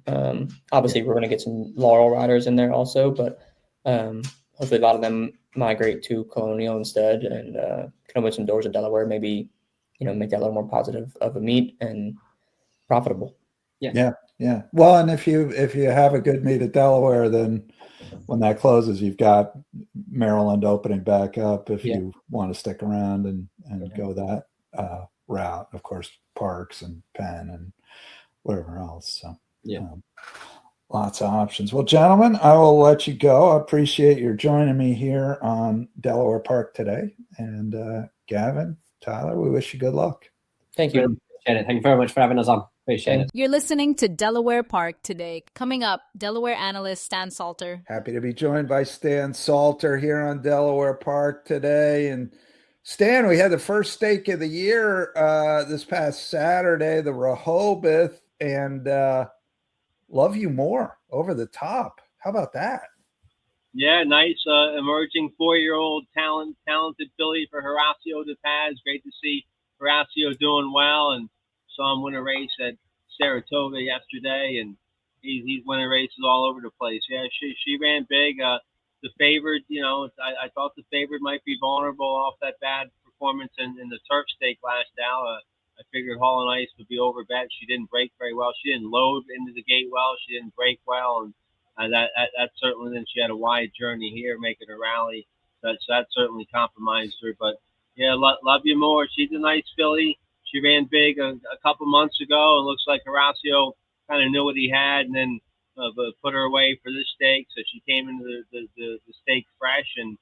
Speaker 2: obviously we're going to get some Laurel riders in there also, but hopefully a lot of them migrate to Colonial instead and can open some doors at Delaware. Maybe, you know, make that a little more positive of a meet and profitable.
Speaker 1: Yeah. Well, and if you have a good meet at Delaware, then when that closes, you've got Maryland opening back up if you want to stick around and go that route. Of course, Parks and Penn and whatever else. So lots of options. Well, gentlemen, I will let you go. I appreciate your joining me here on Delaware Park today. And Gavin, Tyler, we wish you good luck.
Speaker 2: Thank you.
Speaker 3: Really appreciate it. Thank you very much for having us on. Appreciate it.
Speaker 4: You're listening to Delaware Park Today. Coming up, Delaware analyst Stan Salter.
Speaker 1: Happy to be joined by Stan Salter here on Delaware Park today. And Stan, we had the first stake of the year this past Saturday, the Rehoboth, and Love You More, Over the Top. How about that?
Speaker 5: Yeah, nice emerging 4-year-old talented filly for Horacio De Paz. Great to see Horacio doing well, and saw him win a race at Saratoga yesterday, and he's winning races all over the place. Yeah, she ran big. The favorite, you know, I thought the favorite might be vulnerable off that bad performance in the turf stake last out. I figured Hall and Ice would be over bet. She didn't break very well. She didn't load into the gate well. She didn't break well, and that certainly. Then she had a wide journey here, making a rally. So that certainly compromised her. But yeah, Love You More. She's a nice filly. She ran big a couple months ago. It looks like Horacio kind of knew what he had, and then put her away for this stake. So she came into the stake fresh, and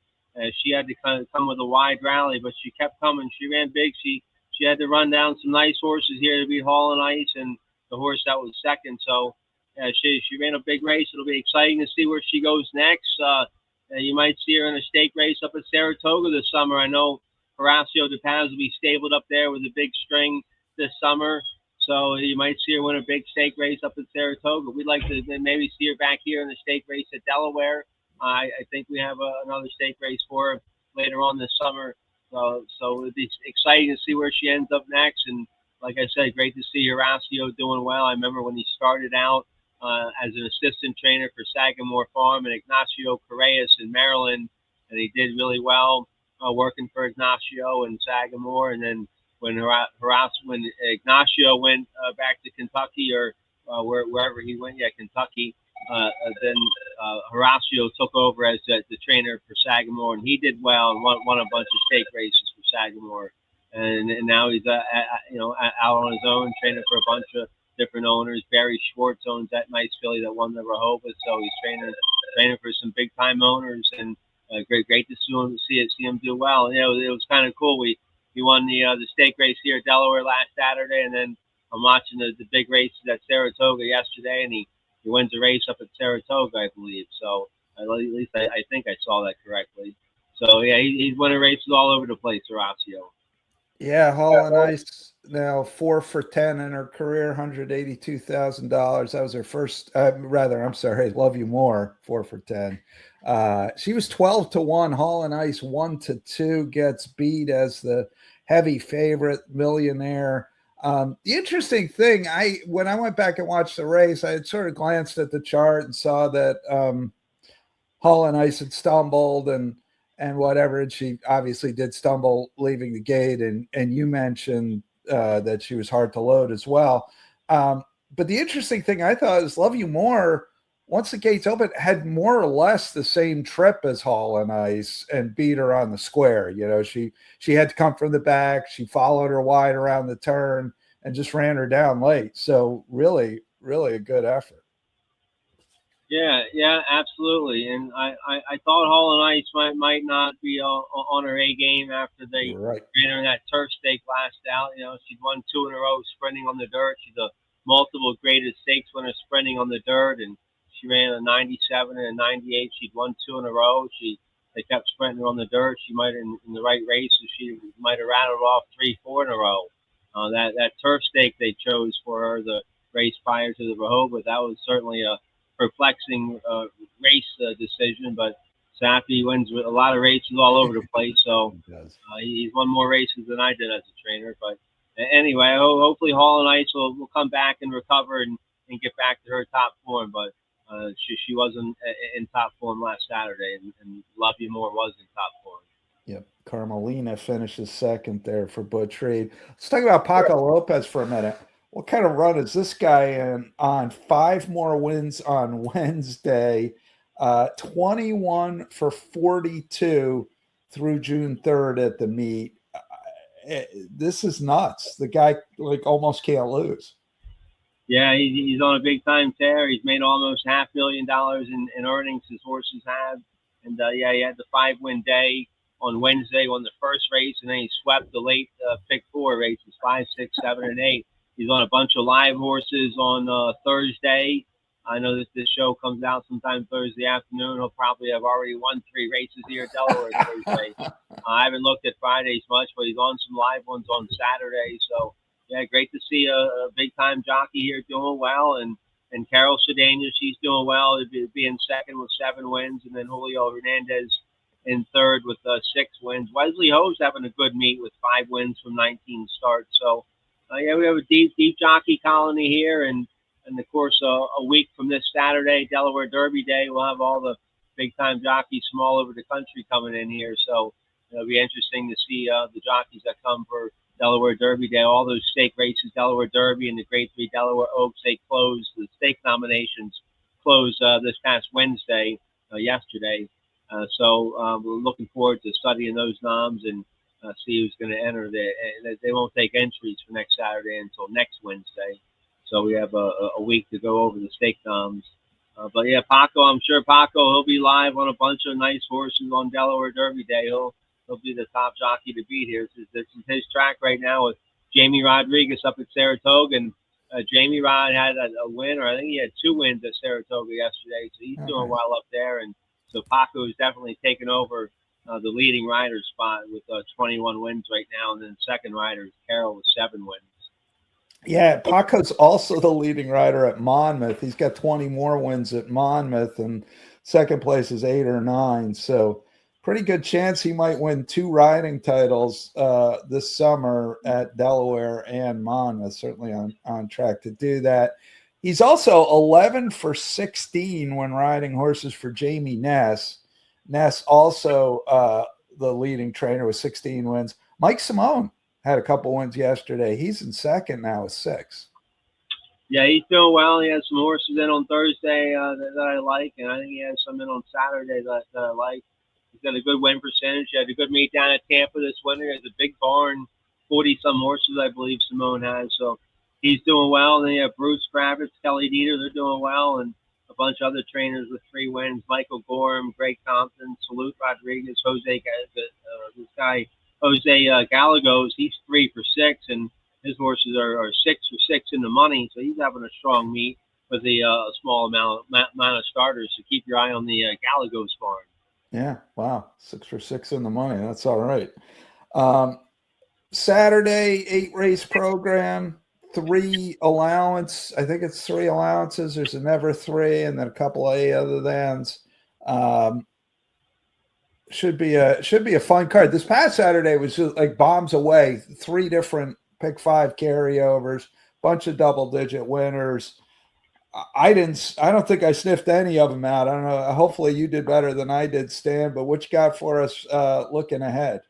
Speaker 5: she had to kind of come with a wide rally, but she kept coming. She ran big. She had to run down some nice horses here to beat Hall and Ice and the horse that was second. So she ran a big race. It'll be exciting to see where she goes next. You might see her in a stake race up at Saratoga this summer. I know Horacio De Paz will be stabled up there with a big string this summer. So you might see her win a big stake race up at Saratoga. We'd like to maybe see her back here in the stake race at Delaware. I think we have another stake race for her later on this summer. So it'd be exciting to see where she ends up next. And like I said, great to see Horacio doing well. I remember when he started out as an assistant trainer for Sagamore Farm and Ignacio Correas in Maryland, and he did really well working for Ignacio and Sagamore. And then when Ignacio went back to Kentucky or wherever he went, Kentucky, then Horacio took over as the trainer for Sagamore, and he did well and won a bunch of stake races for Sagamore. And now he's out on his own, training for a bunch of different owners. Barry Schwartz owns that nice filly that won the Rehoboth, so he's training for some big time owners, and great to see him do well. And, it was kind of cool. He won the stake race here at Delaware last Saturday, and then I'm watching the big races at Saratoga yesterday, and he wins a race up at Saratoga, I believe. So at least I think I saw that correctly. So yeah, he's winning races all over the place, Horacio.
Speaker 1: Yeah, Hall and Ice now 4 for 10 in her career, $182,000. That was her first. I'm sorry, Love You More, 4 for 10. She was 12-1. Hall and Ice 1-2 gets beat as the heavy favorite, Millionaire. The interesting thing, when I went back and watched the race, I had sort of glanced at the chart and saw that Hall and Ice had stumbled and whatever, and she obviously did stumble leaving the gate, and you mentioned that she was hard to load as well. But the interesting thing I thought is Love You More, once the gates opened, had more or less the same trip as Hall and Ice and beat her on the square. She had to come from the back. She followed her wide around the turn and just ran her down late. So really, really a good effort.
Speaker 5: Yeah, absolutely. And I thought Hall and Ice might not be on her A game after they ran her in that turf stake last out. She'd won 2 in a row sprinting on the dirt. She's a multiple graded stakes winner sprinting on the dirt, and she ran a 97 and a 98. She'd won 2 in a row. They kept sprinting her on the dirt. She might, in the right races, she might have rattled off 3-4 in a row. That turf stake they chose for her, the race prior to the Rehoboth, that was certainly a perplexing race decision, but Safi wins with a lot of races all over the place, so he's won more races than I did as a trainer. But anyway, hopefully Hall and Ice will come back and recover and get back to her top form, but she wasn't in top form last Saturday, and Love You More was in top form.
Speaker 1: Yep, Carmelina finishes second there for Butch Reed. Let's talk about Paco Lopez for a minute. What kind of run is this guy in on 5 more wins on Wednesday, 21 for 42 through June 3rd at the meet. This is nuts. The guy almost can't lose.
Speaker 5: Yeah, he's on a big time tear. He's made almost $500,000 in earnings his horses have. And he had the 5-win day on Wednesday, won the first race, and then he swept the late pick 4 races, 5, 6, 7, and 8. He's on a bunch of live horses on Thursday. I know that this show comes out sometime Thursday afternoon. He'll probably have already won 3 races here at Delaware Thursday. I haven't looked at Fridays much, but he's on some live ones on Saturday. So, yeah, great to see a big-time jockey here doing well. And Carol Cedena, she's doing well, being second with 7 wins. And then Julio Hernandez in third with 6 wins. Wesley Ho's having a good meet with 5 wins from 19 starts. So, we have a deep jockey colony here, and of course, a week from this Saturday, Delaware Derby Day, we'll have all the big-time jockeys from all over the country coming in here. So it'll be interesting to see the jockeys that come for Delaware Derby Day. All those stake races, Delaware Derby and the Grade 3 Delaware Oaks, they closed. The stake nominations closed this past Wednesday, yesterday. So we're looking forward to studying those noms and see who's going to enter. They won't take entries for next Saturday until next Wednesday. So we have a week to go over the stake noms. But yeah, Paco, I'm sure Paco, he'll be live on a bunch of nice horses on Delaware Derby Day. He'll be the top jockey to beat here. This is his track right now with Jamie Rodriguez up at Saratoga. And Jamie Rod had a win, or I think he had 2 wins at Saratoga yesterday. So he's doing well up there. And so Paco is definitely taking over the leading rider spot with 21 wins right now. And then second rider is Carroll with 7 wins.
Speaker 1: Yeah, Paco's also the leading rider at Monmouth. He's got 20 more wins at Monmouth, and second place is 8 or 9. So pretty good chance he might win 2 riding titles this summer at Delaware and Monmouth. Certainly on track to do that. He's also 11 for 16 when riding horses for Jamie Ness. Ness also the leading trainer with 16 wins. Mike Simone had a couple wins yesterday. He's in second now with 6.
Speaker 5: Yeah, he's doing well. He has some horses in on Thursday that I like, and I think he has some in on Saturday that I like. He's got a good win percentage. He had a good meet down at Tampa this winter. He has a big barn, 40-some horses, I believe Simone has. So he's doing well. Then you have Bruce Kravitz, Kelly Dieter, they're doing well, and a bunch of other trainers with 3 wins: Michael Gorham, Greg Compton, Salute Rodriguez, this guy Jose Gallegos. He's 3 for 6, and his horses are 6 for 6 in the money. So he's having a strong meet with a small amount of starters. So keep your eye on the Gallegos farm.
Speaker 1: Yeah, wow, 6 for 6 in the money. That's all right. Saturday 8 race program. 3 allowance. I think it's 3 allowances. There's a never 3, and then a couple of other thans. Should be a fun card. This past Saturday was just like bombs away. 3 different pick 5 carryovers, bunch of double-digit winners. I don't think I sniffed any of them out. I don't know. Hopefully you did better than I did, Stan. But what you got for us looking ahead?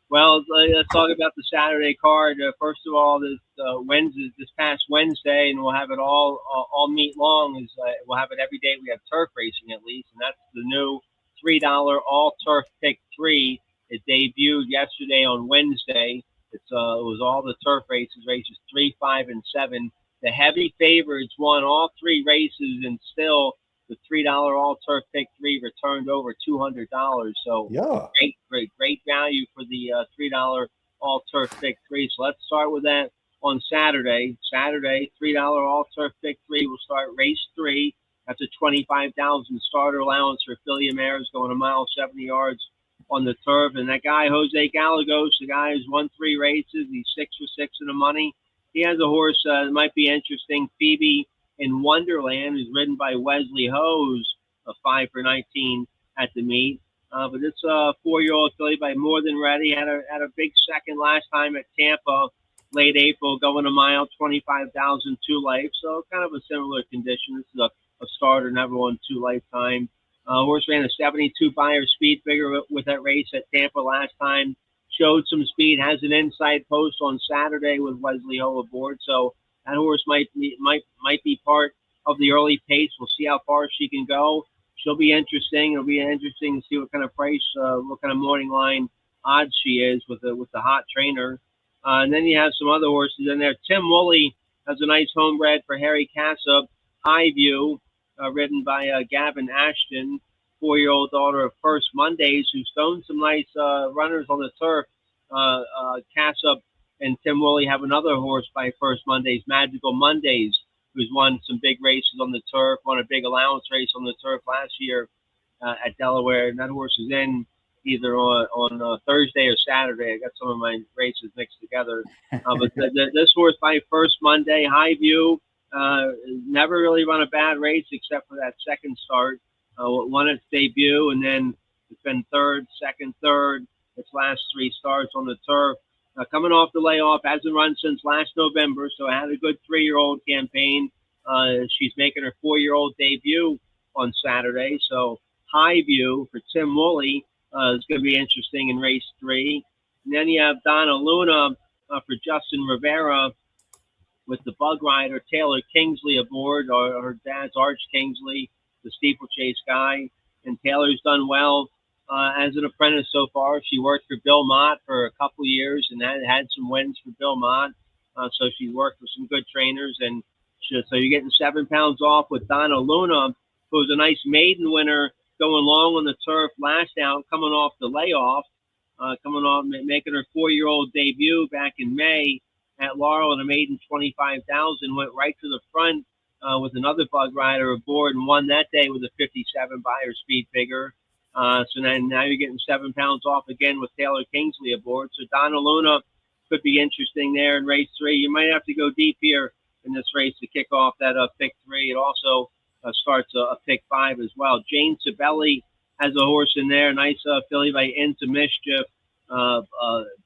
Speaker 5: Well, let's talk about the Saturday card. First of all, this past Wednesday, and we'll have it all meet long. We'll have it every day. We have turf racing at least, and that's the new $3 all turf pick 3. It debuted yesterday on Wednesday. It was all the turf races 3, 5, and 7. The heavy favorites won all 3 races, and still the $3 all turf pick 3 returned over $200. So
Speaker 1: yeah,
Speaker 5: great value for the $3 all turf pick 3. So let's start with that on Saturday. Saturday, $3 all turf pick 3 will start race 3. That's a 25,000 starter allowance for Affiliate Mares going a mile 70 yards on the turf. And that guy Jose Gallegos, the guy who's won 3 races, he's 6 for 6 in the money. He has a horse that might be interesting, Phoebe in Wonderland, who's ridden by Wesley Hose, a 5 for 19 at the meet. But it's a 4-year-old filly by More Than Ready. Had a big second last time at Tampa, late April, going a mile, 25,000, 2 life. So kind of a similar condition. This is a starter, never won 2 lifetime. Horse ran a 72 buyer speed figure with that race at Tampa last time. Showed some speed, has an inside post on Saturday with Wesley Ho aboard. So that horse might be part of the early pace. We'll see how far she can go. She'll be interesting. It'll be interesting to see what kind of price, what kind of morning line odds she is with the hot trainer. And then you have some other horses in there. Tim Woolley has a nice homebred for Harry Cassup, High View, ridden by Gavin Ashton, 4-year-old daughter of First Mondays, who's thrown some nice runners on the turf. Cassup and Tim Woolley have another horse by First Mondays, Magical Mondays, who's won some big races on the turf, won a big allowance race on the turf last year at Delaware. And that horse is in either on Thursday or Saturday. I got some of my races mixed together. But this horse by First Monday, High View, never really run a bad race except for that second start. Won its debut, and then it's been third, second, third, its last 3 starts on the turf. Coming off the layoff, hasn't run since last November, so had a good 3-year-old campaign. She's making her 4-year-old debut on Saturday. So High View for Tim Woolley is going to be interesting in race 3. And then you have Donna Luna for Justin Rivera with the bug rider Taylor Kingsley aboard, or her dad's Arch Kingsley, the steeplechase guy. And Taylor's done well as an apprentice so far. She worked for Bill Mott for a couple years and had some wins for Bill Mott. So she worked with some good trainers. And so you're getting 7 pounds off with Donna Luna, who was a nice maiden winner going long on the turf last out, coming off the layoff, making her 4-year-old debut back in May at Laurel in a maiden 25,000, went right to the front with another bug rider aboard and won that day with a 57 buyer speed figure. So now you're getting 7 pounds off again with Taylor Kingsley aboard. So Donna Luna could be interesting there in race 3. You might have to go deep here in this race to kick off that pick 3. It also starts a pick 5 as well. Jane Sibeli has a horse in there, nice filly by Into Mischief,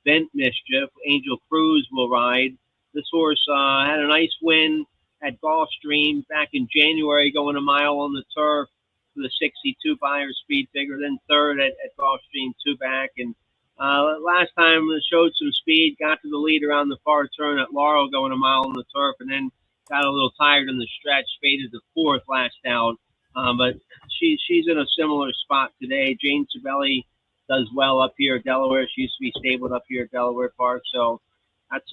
Speaker 5: Bent Mischief. Angel Cruz will ride. This horse had a nice win at Gulfstream back in January, going a mile on the turf with a 62 buyer speed figure, then third at Gulfstream 2 back. And last time it showed some speed, got to the lead around the far turn at Laurel going a mile on the turf, and then got a little tired in the stretch, faded to 4th last out. But she's in a similar spot today. Jane Sibeli does well up here at Delaware. She used to be stabled up here at Delaware Park. So That's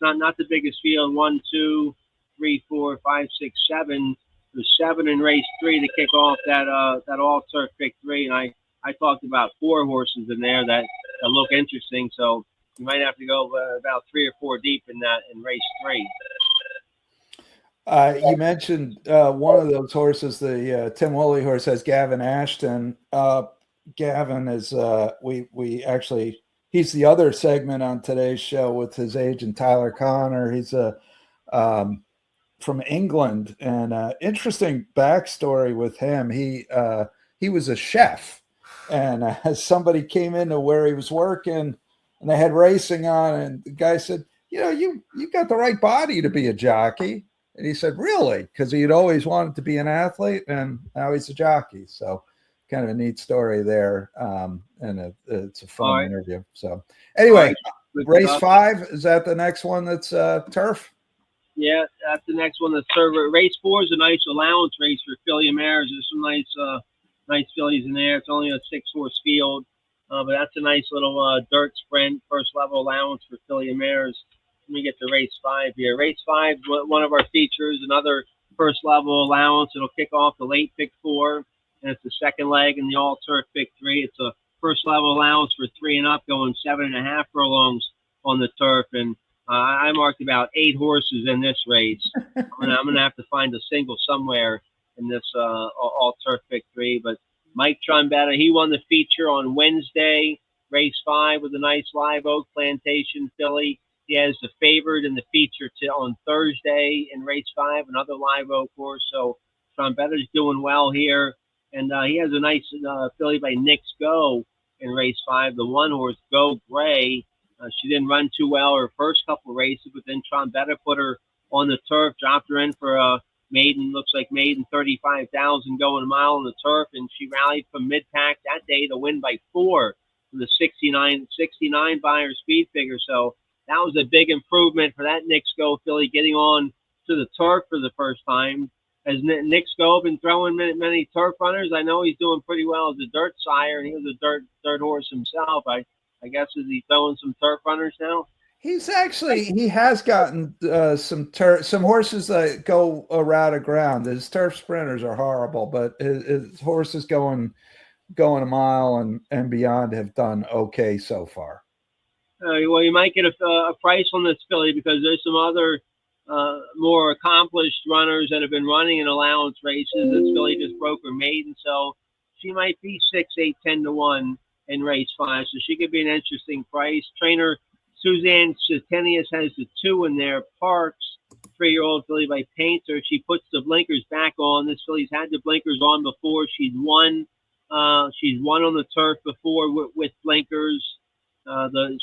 Speaker 5: not the biggest field. 1, 2, 3, 4, 5, 6, 7. There's 7 in race 3 to kick off that all turf pick 3, and I talked about 4 horses in there that look interesting. So you might have to go about 3 or 4 deep in race 3.
Speaker 1: You mentioned one of those horses, the Tim Woolley horse, has Gavin Ashton. Gavin is we actually, he's the other segment on today's show with his agent Tyler Connor. He's from England, and interesting backstory with him. He was a chef, and somebody came into where he was working, and they had racing on, and the guy said, you got the right body to be a jockey. And he said, really? Because he'd always wanted to be an athlete, and now he's a jockey. So kind of a neat story there. And it's a fun interview. So anyway, race 5, is that the next one that's turf?
Speaker 5: Yeah, that's the next one that's turf. Race 4 is a nice allowance race for filly mares. There's some nice fillies in there. It's only a 6-horse field, but that's a nice little dirt sprint, first level allowance for filly mares. Let me get to race 5 here. Race 5, one of our features, another first level allowance. It'll kick off the late pick 4, and it's the second leg in the all turf pick 3. It's a first level allowance for 3 and up, going 7.5 furlongs on the turf. And I marked about 8 horses in this race. I'm gonna have to find a single somewhere in this all turf pick 3. But Mike Trombetta, he won the feature on Wednesday, race 5, with a nice Live Oak Plantation filly. He has the favored in the feature on Thursday in race 5, another Live Oak horse. So Trombetta's doing well here. And he has a nice filly by Nick's Go in race 5, the 1 horse, Go Gray. She didn't run too well her first couple races, but then Trombetta put her on the turf, dropped her in for a maiden, looks like maiden 35,000 going a mile on the turf. And she rallied from mid-pack that day to win by 4 with a 69 Beyer speed figure. So that was a big improvement for that Nick's Go filly getting on to the turf for the first time. Has Nick's Go been throwing many turf runners? I know he's doing pretty well as a dirt sire, and he was a dirt horse himself. I guess, is he throwing some turf runners now?
Speaker 1: He has gotten some horses that go a route of ground. His turf sprinters are horrible, but his horses going a mile and beyond have done okay so far.
Speaker 5: Well, you might get a price on this filly because there's some other more accomplished runners that have been running in allowance races. This filly just broke her maiden, so she might be 6, 8, 10 to 1 in race 5. So she could be an interesting price. Trainer Suzanne Chetenius has the 2 in there. Parks, 3-year-old filly by Painter. She puts the blinkers back on. This filly's had the blinkers on before. She's won on the turf before with blinkers.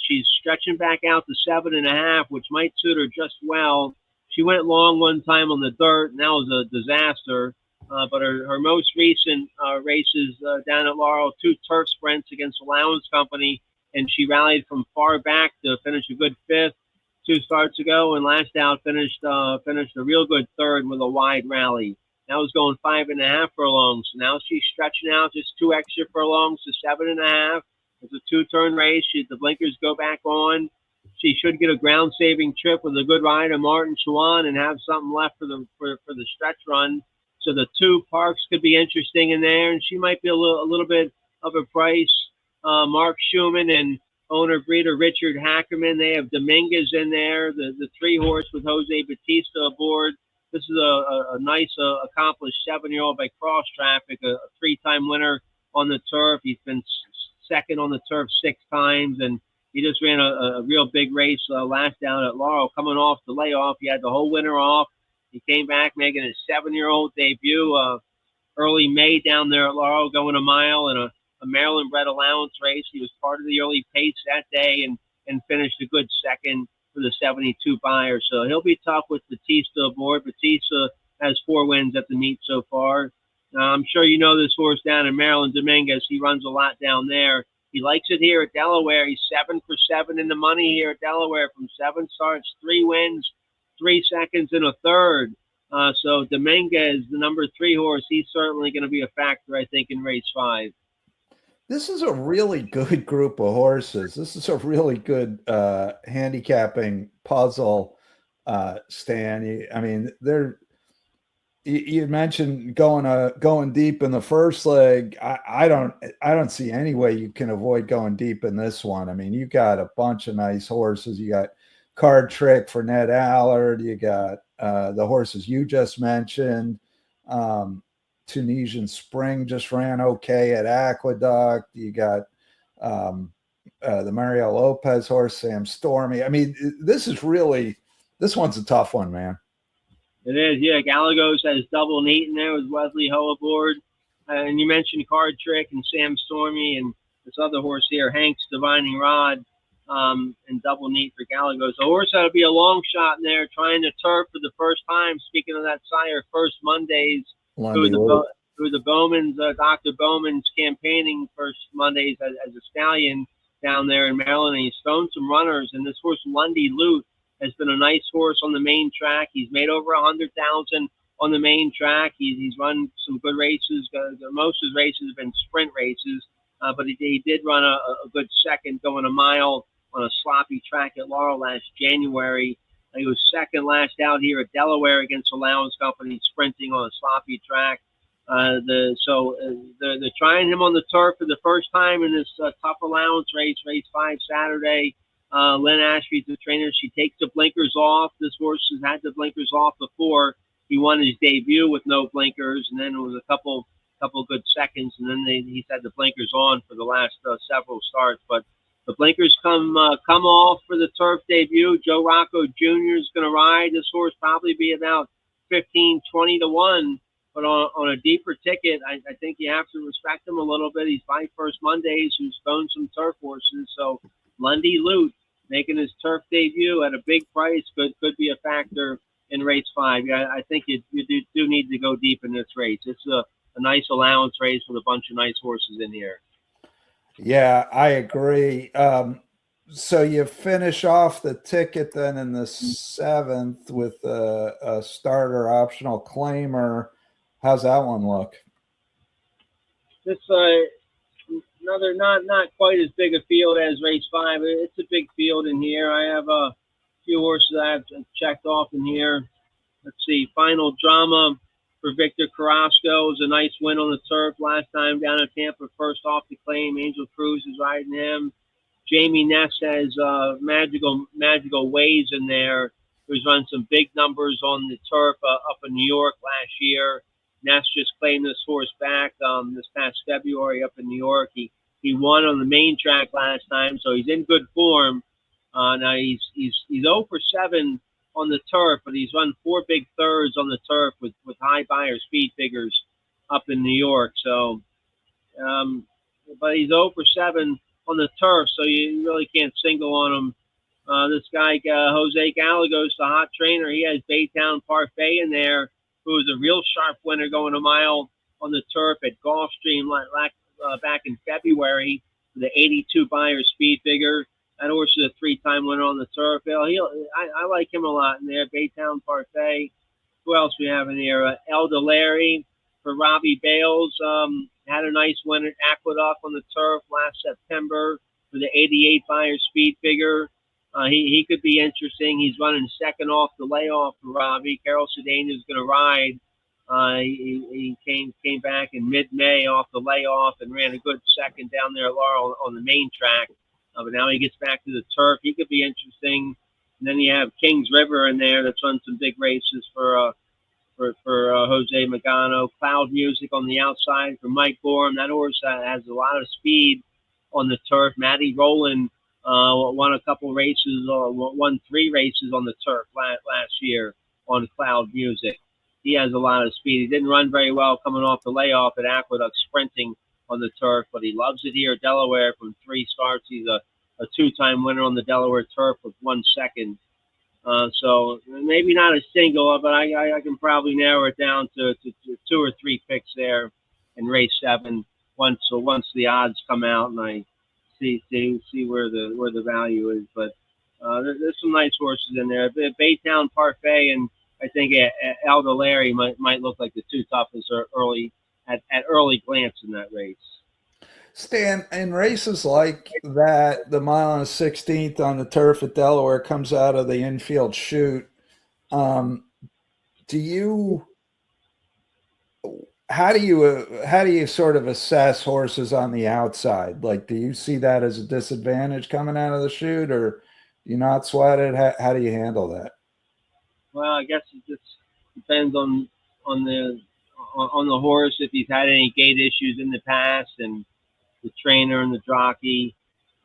Speaker 5: She's stretching back out to 7.5, which might suit her just well. She went long one time on the dirt, and that was a disaster. But her most recent races down at Laurel, 2 turf sprints against Allowance Company, and she rallied from far back to finish a good 5th 2 starts ago, and last out finished a real good 3rd with a wide rally. That was going 5.5 furlongs. So now she's stretching out just 2 extra furlongs to 7.5. It's a 2-turn race. The blinkers go back on. She should get a ground-saving trip with a good rider, Martin Schwann, and have something left for the stretch run. So the 2 Parks could be interesting in there, and she might be a little bit of a price. Mark Schumann and owner breeder Richard Hackerman, they have Dominguez in there, the 3-horse with Jose Batista aboard. This is a nice, accomplished 7-year-old by Cross Traffic, a 3-time winner on the turf. He's been second on the turf 6 times, and he just ran a real big race last down at Laurel. Coming off the layoff, he had the whole winter off. He came back making his 7-year-old debut early May down there at Laurel, going a mile in a Maryland-bred allowance race. He was part of the early pace that day and finished a good 2nd for the 72 Beyer. So he'll be tough with Batista aboard. Batista has 4 wins at the meet so far. I'm sure you know this horse down in Maryland, Dominguez. He runs a lot down there. He likes it here at Delaware. He's 7 for 7 in the money here at Delaware from 7 starts, 3 wins, 3 seconds, and a 3rd. So Dominguez, the number 3 horse, he's certainly going to be a factor, I think, in race 5.
Speaker 1: This is a really good group of horses. This is a really good handicapping puzzle, Stan. I mean, you mentioned going deep in the first leg. I don't see any way you can avoid going deep in this one. I mean, you got a bunch of nice horses. You got Card Trick for Ned Allard. You got the horses you just mentioned. Tunisian Spring just ran okay at Aqueduct. You got the Mario Lopez horse, Sam Stormy. I mean, this one's a tough one, man.
Speaker 5: It is, yeah. Galagos has Double Neat in there with Wesley Ho aboard. And you mentioned Card Trick and Sam Stormy and this other horse here, Hank's Divining Rod, and Double Neat for Galagos. The horse that'll be a long shot in there, trying to turf for the first time. Speaking of that sire, First Mondays, who the Bowmans, Dr. Bowman's campaigning First Mondays as a stallion down there in Maryland. And he's thrown some runners, and this horse, Lundy Loot, has been a nice horse on the main track. He's made over 100,000 on the main track. He's run some good races. Most of his races have been sprint races, but he did run a good second, going a mile on a sloppy track at Laurel last January. He was second last out here at Delaware against Allowance Company, sprinting on a sloppy track. They're trying him on the turf for the first time in this tough allowance race 5 Saturday. Lynn Ashby's the trainer. She takes the blinkers off. This horse has had the blinkers off before. He won his debut with no blinkers, and then it was a couple good seconds, and then he's had the blinkers on for the last several starts. But the blinkers come off for the turf debut. Joe Rocco Jr. is going to ride. This horse probably be about 15, 20 to 1. But on a deeper ticket, I think you have to respect him a little bit. He's by First Mondays, who's thrown some turf horses. So Lundy Loot making his turf debut at a big price could be a factor in race 5. Yeah, I think you do need to go deep in this race. It's a nice allowance race with a bunch of nice horses in here.
Speaker 1: Yeah, I agree. So you finish off the ticket then in the 7th with a starter optional claimer. How's that one look?
Speaker 5: It's another not quite as big a field as race 5. It's a big field in here. I have a few horses I've checked off in here. Let's see. Final Drama for Victor Carrasco is a nice win on the turf last time down in Tampa. First off the claim. Angel Cruz is riding him. Jamie Ness has Magical Ways in there, who's run some big numbers on the turf up in New York last year. Ness just claimed this horse back this past February up in New York. He won on the main track last time, so he's in good form. Now he's 0 for 7 on the turf, but he's run 4 big thirds on the turf with high buyer speed figures up in New York. So, but he's 0 for 7 on the turf, so you really can't single on him. This guy, Jose Galagos, the hot trainer, he has Baytown Parfait in there, who was a real sharp winner going a mile on the turf at Gulfstream back in February with the 82 buyer speed figure. That horse is a 3-time winner on the turf. I like him a lot in there. Baytown Parfait. Who else we have in here? El Delary for Robbie Bales. Had a nice win at Aqueduct on the turf last September for the 88 buyer speed figure. He could be interesting. He's running second off the layoff for Robbie. Carol Sedana is going to ride. He came back in mid-May off the layoff and ran a good second down there at Laurel on the main track. But now he gets back to the turf. He could be interesting. And then you have Kings River in there that's run some big races for Jose Magano. Cloud Music on the outside for Mike Gorham. That horse has a lot of speed on the turf. Matty Rowland won a couple races, won 3 races on the turf last year on Cloud Music. He has a lot of speed. He didn't run very well coming off the layoff at Aqueduct sprinting on the turf, but he loves it here at Delaware from 3 starts. He's a 2-time winner on the Delaware turf with 1 second. So maybe not a single, but I can probably narrow it down to 2 or 3 picks there in race 7 once the odds come out and I see where the value is. But there's some nice horses in there. Baytown Parfait and I think El Delary might look like the 2 toughest early glance in that race.
Speaker 1: Stan, in races like that, the mile and a 16th on the turf at Delaware comes out of the infield chute. Um, do you how do you sort of assess horses on the outside? Like, do you see that as a disadvantage coming out of the chute, or do you not sweat it? How do you handle that?
Speaker 5: Well, I guess it just depends on the on the horse, if he's had any gait issues in the past, and the trainer and the jockey.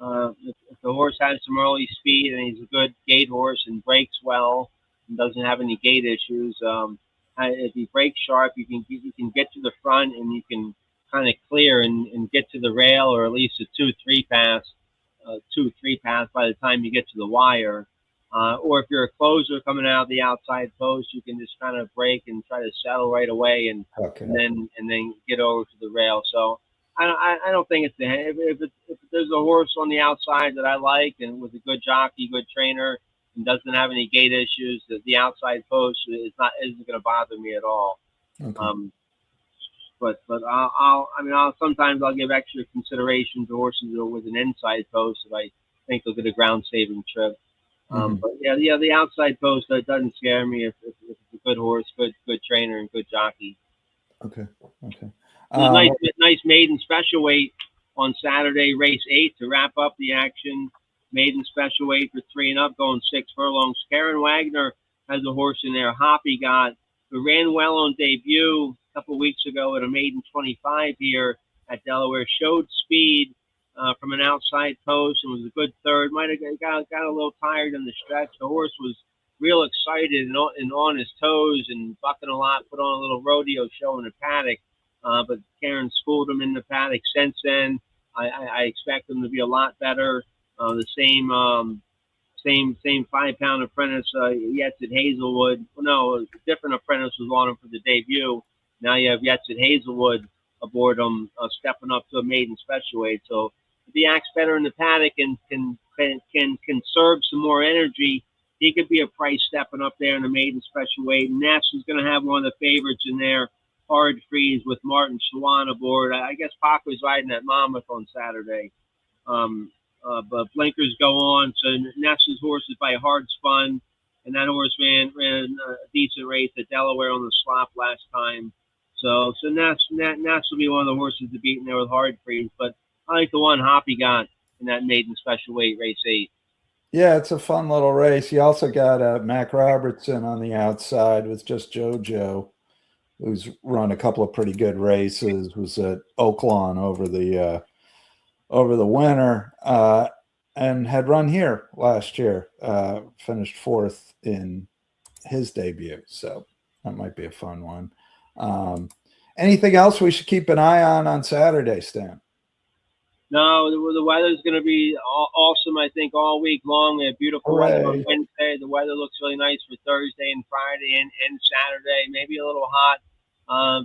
Speaker 5: If the horse has some early speed and he's a good gait horse and breaks well and doesn't have any gait issues, if he breaks sharp, you can get to the front and you can kind of clear and get to the rail, or at least a 2-3 pass, 2-3 pass by the time you get to the wire. Or if you're a closer coming out of the outside post, you can just kind of break and try to settle right away, and then get over to the rail. So I don't think it's if there's a horse on the outside that I like and with a good jockey, good trainer, and doesn't have any gait issues, that the outside post isn't going to bother me at all.
Speaker 1: Okay.
Speaker 5: But I'll sometimes give extra consideration to horses with an inside post if I think they'll get a ground saving trip. But yeah, the outside post doesn't scare me if it's a good horse, good trainer, and good jockey.
Speaker 1: Okay.
Speaker 5: Nice maiden special weight on Saturday, race 8 to wrap up the action. Maiden special weight for 3 and up, going 6 furlongs. Karen Wagner has a horse in there. Hoppy got, who ran well on debut a couple weeks ago at a maiden 25 here at Delaware. Showed speed from an outside post and was a good third. Might have got a little tired in the stretch. The horse was real excited and on his toes and bucking a lot. Put on a little rodeo show in the paddock. But Karen schooled him in the paddock since then. I expect him to be a lot better. The same 5-pound apprentice, Yetz at Hazelwood. Well, no, a different apprentice was on him for the debut. Now you have Yetz at Hazelwood aboard him, stepping up to a maiden special weight. So if he acts better in the paddock and can conserve some more energy, he could be a price stepping up there in the maiden special weight. And Ness is going to have one of the favorites in there. Hard Freeze with Martin Schwann aboard. I guess Pac was riding that Monmouth on Saturday. But blinkers go on. So Ness's horse is by Hard Spun, and that horse ran a decent race at Delaware on the slop last time. So Ness will be one of the horses to beat in there with Hard Freeze. But I like the one Hoppy got in that maiden special weight, race 8.
Speaker 1: Yeah, it's a fun little race. You also got Mac Robertson on the outside with Just JoJo, who's run a couple of pretty good races. Was at Oaklawn over the winter, and had run here last year. Finished 4th in his debut, so that might be a fun one. Anything else we should keep an eye on Saturday, Stan?
Speaker 5: No, the weather's going to be awesome, I think, all week long. We have beautiful weather on Wednesday. The weather looks really nice for Thursday and Friday and Saturday. Maybe a little hot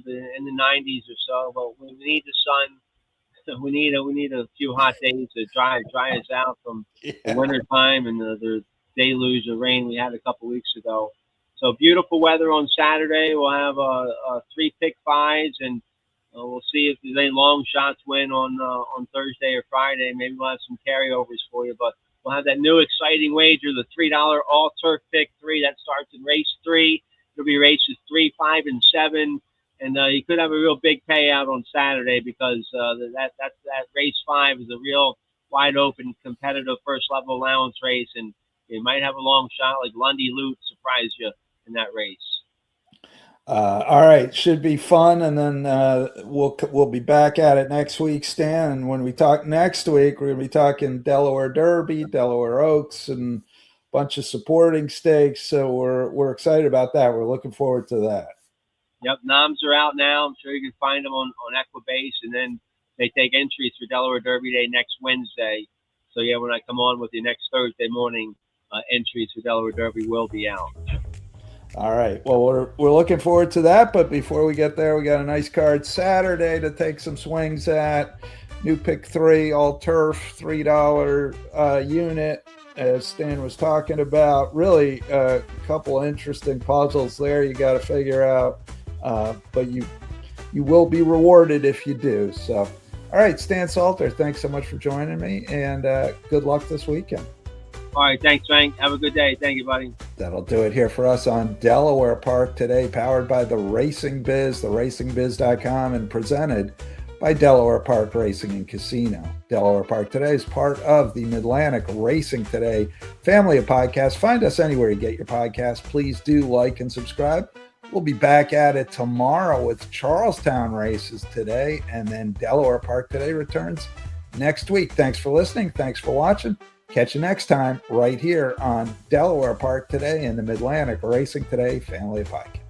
Speaker 5: in the 90s or so, but we need the sun. We need a few hot days to dry us out from the winter time and the deluge of rain we had a couple weeks ago. So beautiful weather on Saturday. We'll have 3 pick 5s, and we'll see if there's any long shots win on Thursday or Friday. Maybe we'll have some carryovers for you, but we'll have that new exciting wager, the $3 all turf pick 3 that starts in race 3. It'll be races 3, 5, and 7. And you could have a real big payout on Saturday because that race 5 is a real wide open competitive first level allowance race, and you might have a long shot like Lundy Lute surprise you in that race.
Speaker 1: All right, should be fun, and then we'll be back at it next week, Stan. And when we talk next week, we're going to be talking Delaware Derby, Delaware Oaks, and a bunch of supporting stakes. So we're excited about that. We're looking forward to that.
Speaker 5: Yep, noms are out now. I'm sure you can find them on Equibase, and then they take entries for Delaware Derby Day next Wednesday. So yeah, when I come on with you next Thursday morning, entries for Delaware Derby will be out.
Speaker 1: All right. Well, we're looking forward to that. But before we get there, we got a nice card Saturday to take some swings at. New pick 3, all turf, $3 unit, as Stan was talking about. Really a couple interesting puzzles there you got to figure out. But you will be rewarded if you do. So All right, Stan Salter, thanks so much for joining me, and good luck this weekend.
Speaker 5: All right, thanks, Frank. Have a good day. Thank you, buddy.
Speaker 1: That'll do it here for us on Delaware Park Today, powered by the Racing Biz, theracingbiz.com, and presented by Delaware Park Racing and Casino. Delaware Park Today is part of the Midlantic Racing Today family of podcasts. Find us anywhere you get your podcasts. Please do like and subscribe. We'll be back at it tomorrow with Charlestown races today, and then Delaware Park Today returns next week. Thanks for listening. Thanks for watching. Catch you next time right here on Delaware Park Today and the Midlantic Racing Today family of podcasts.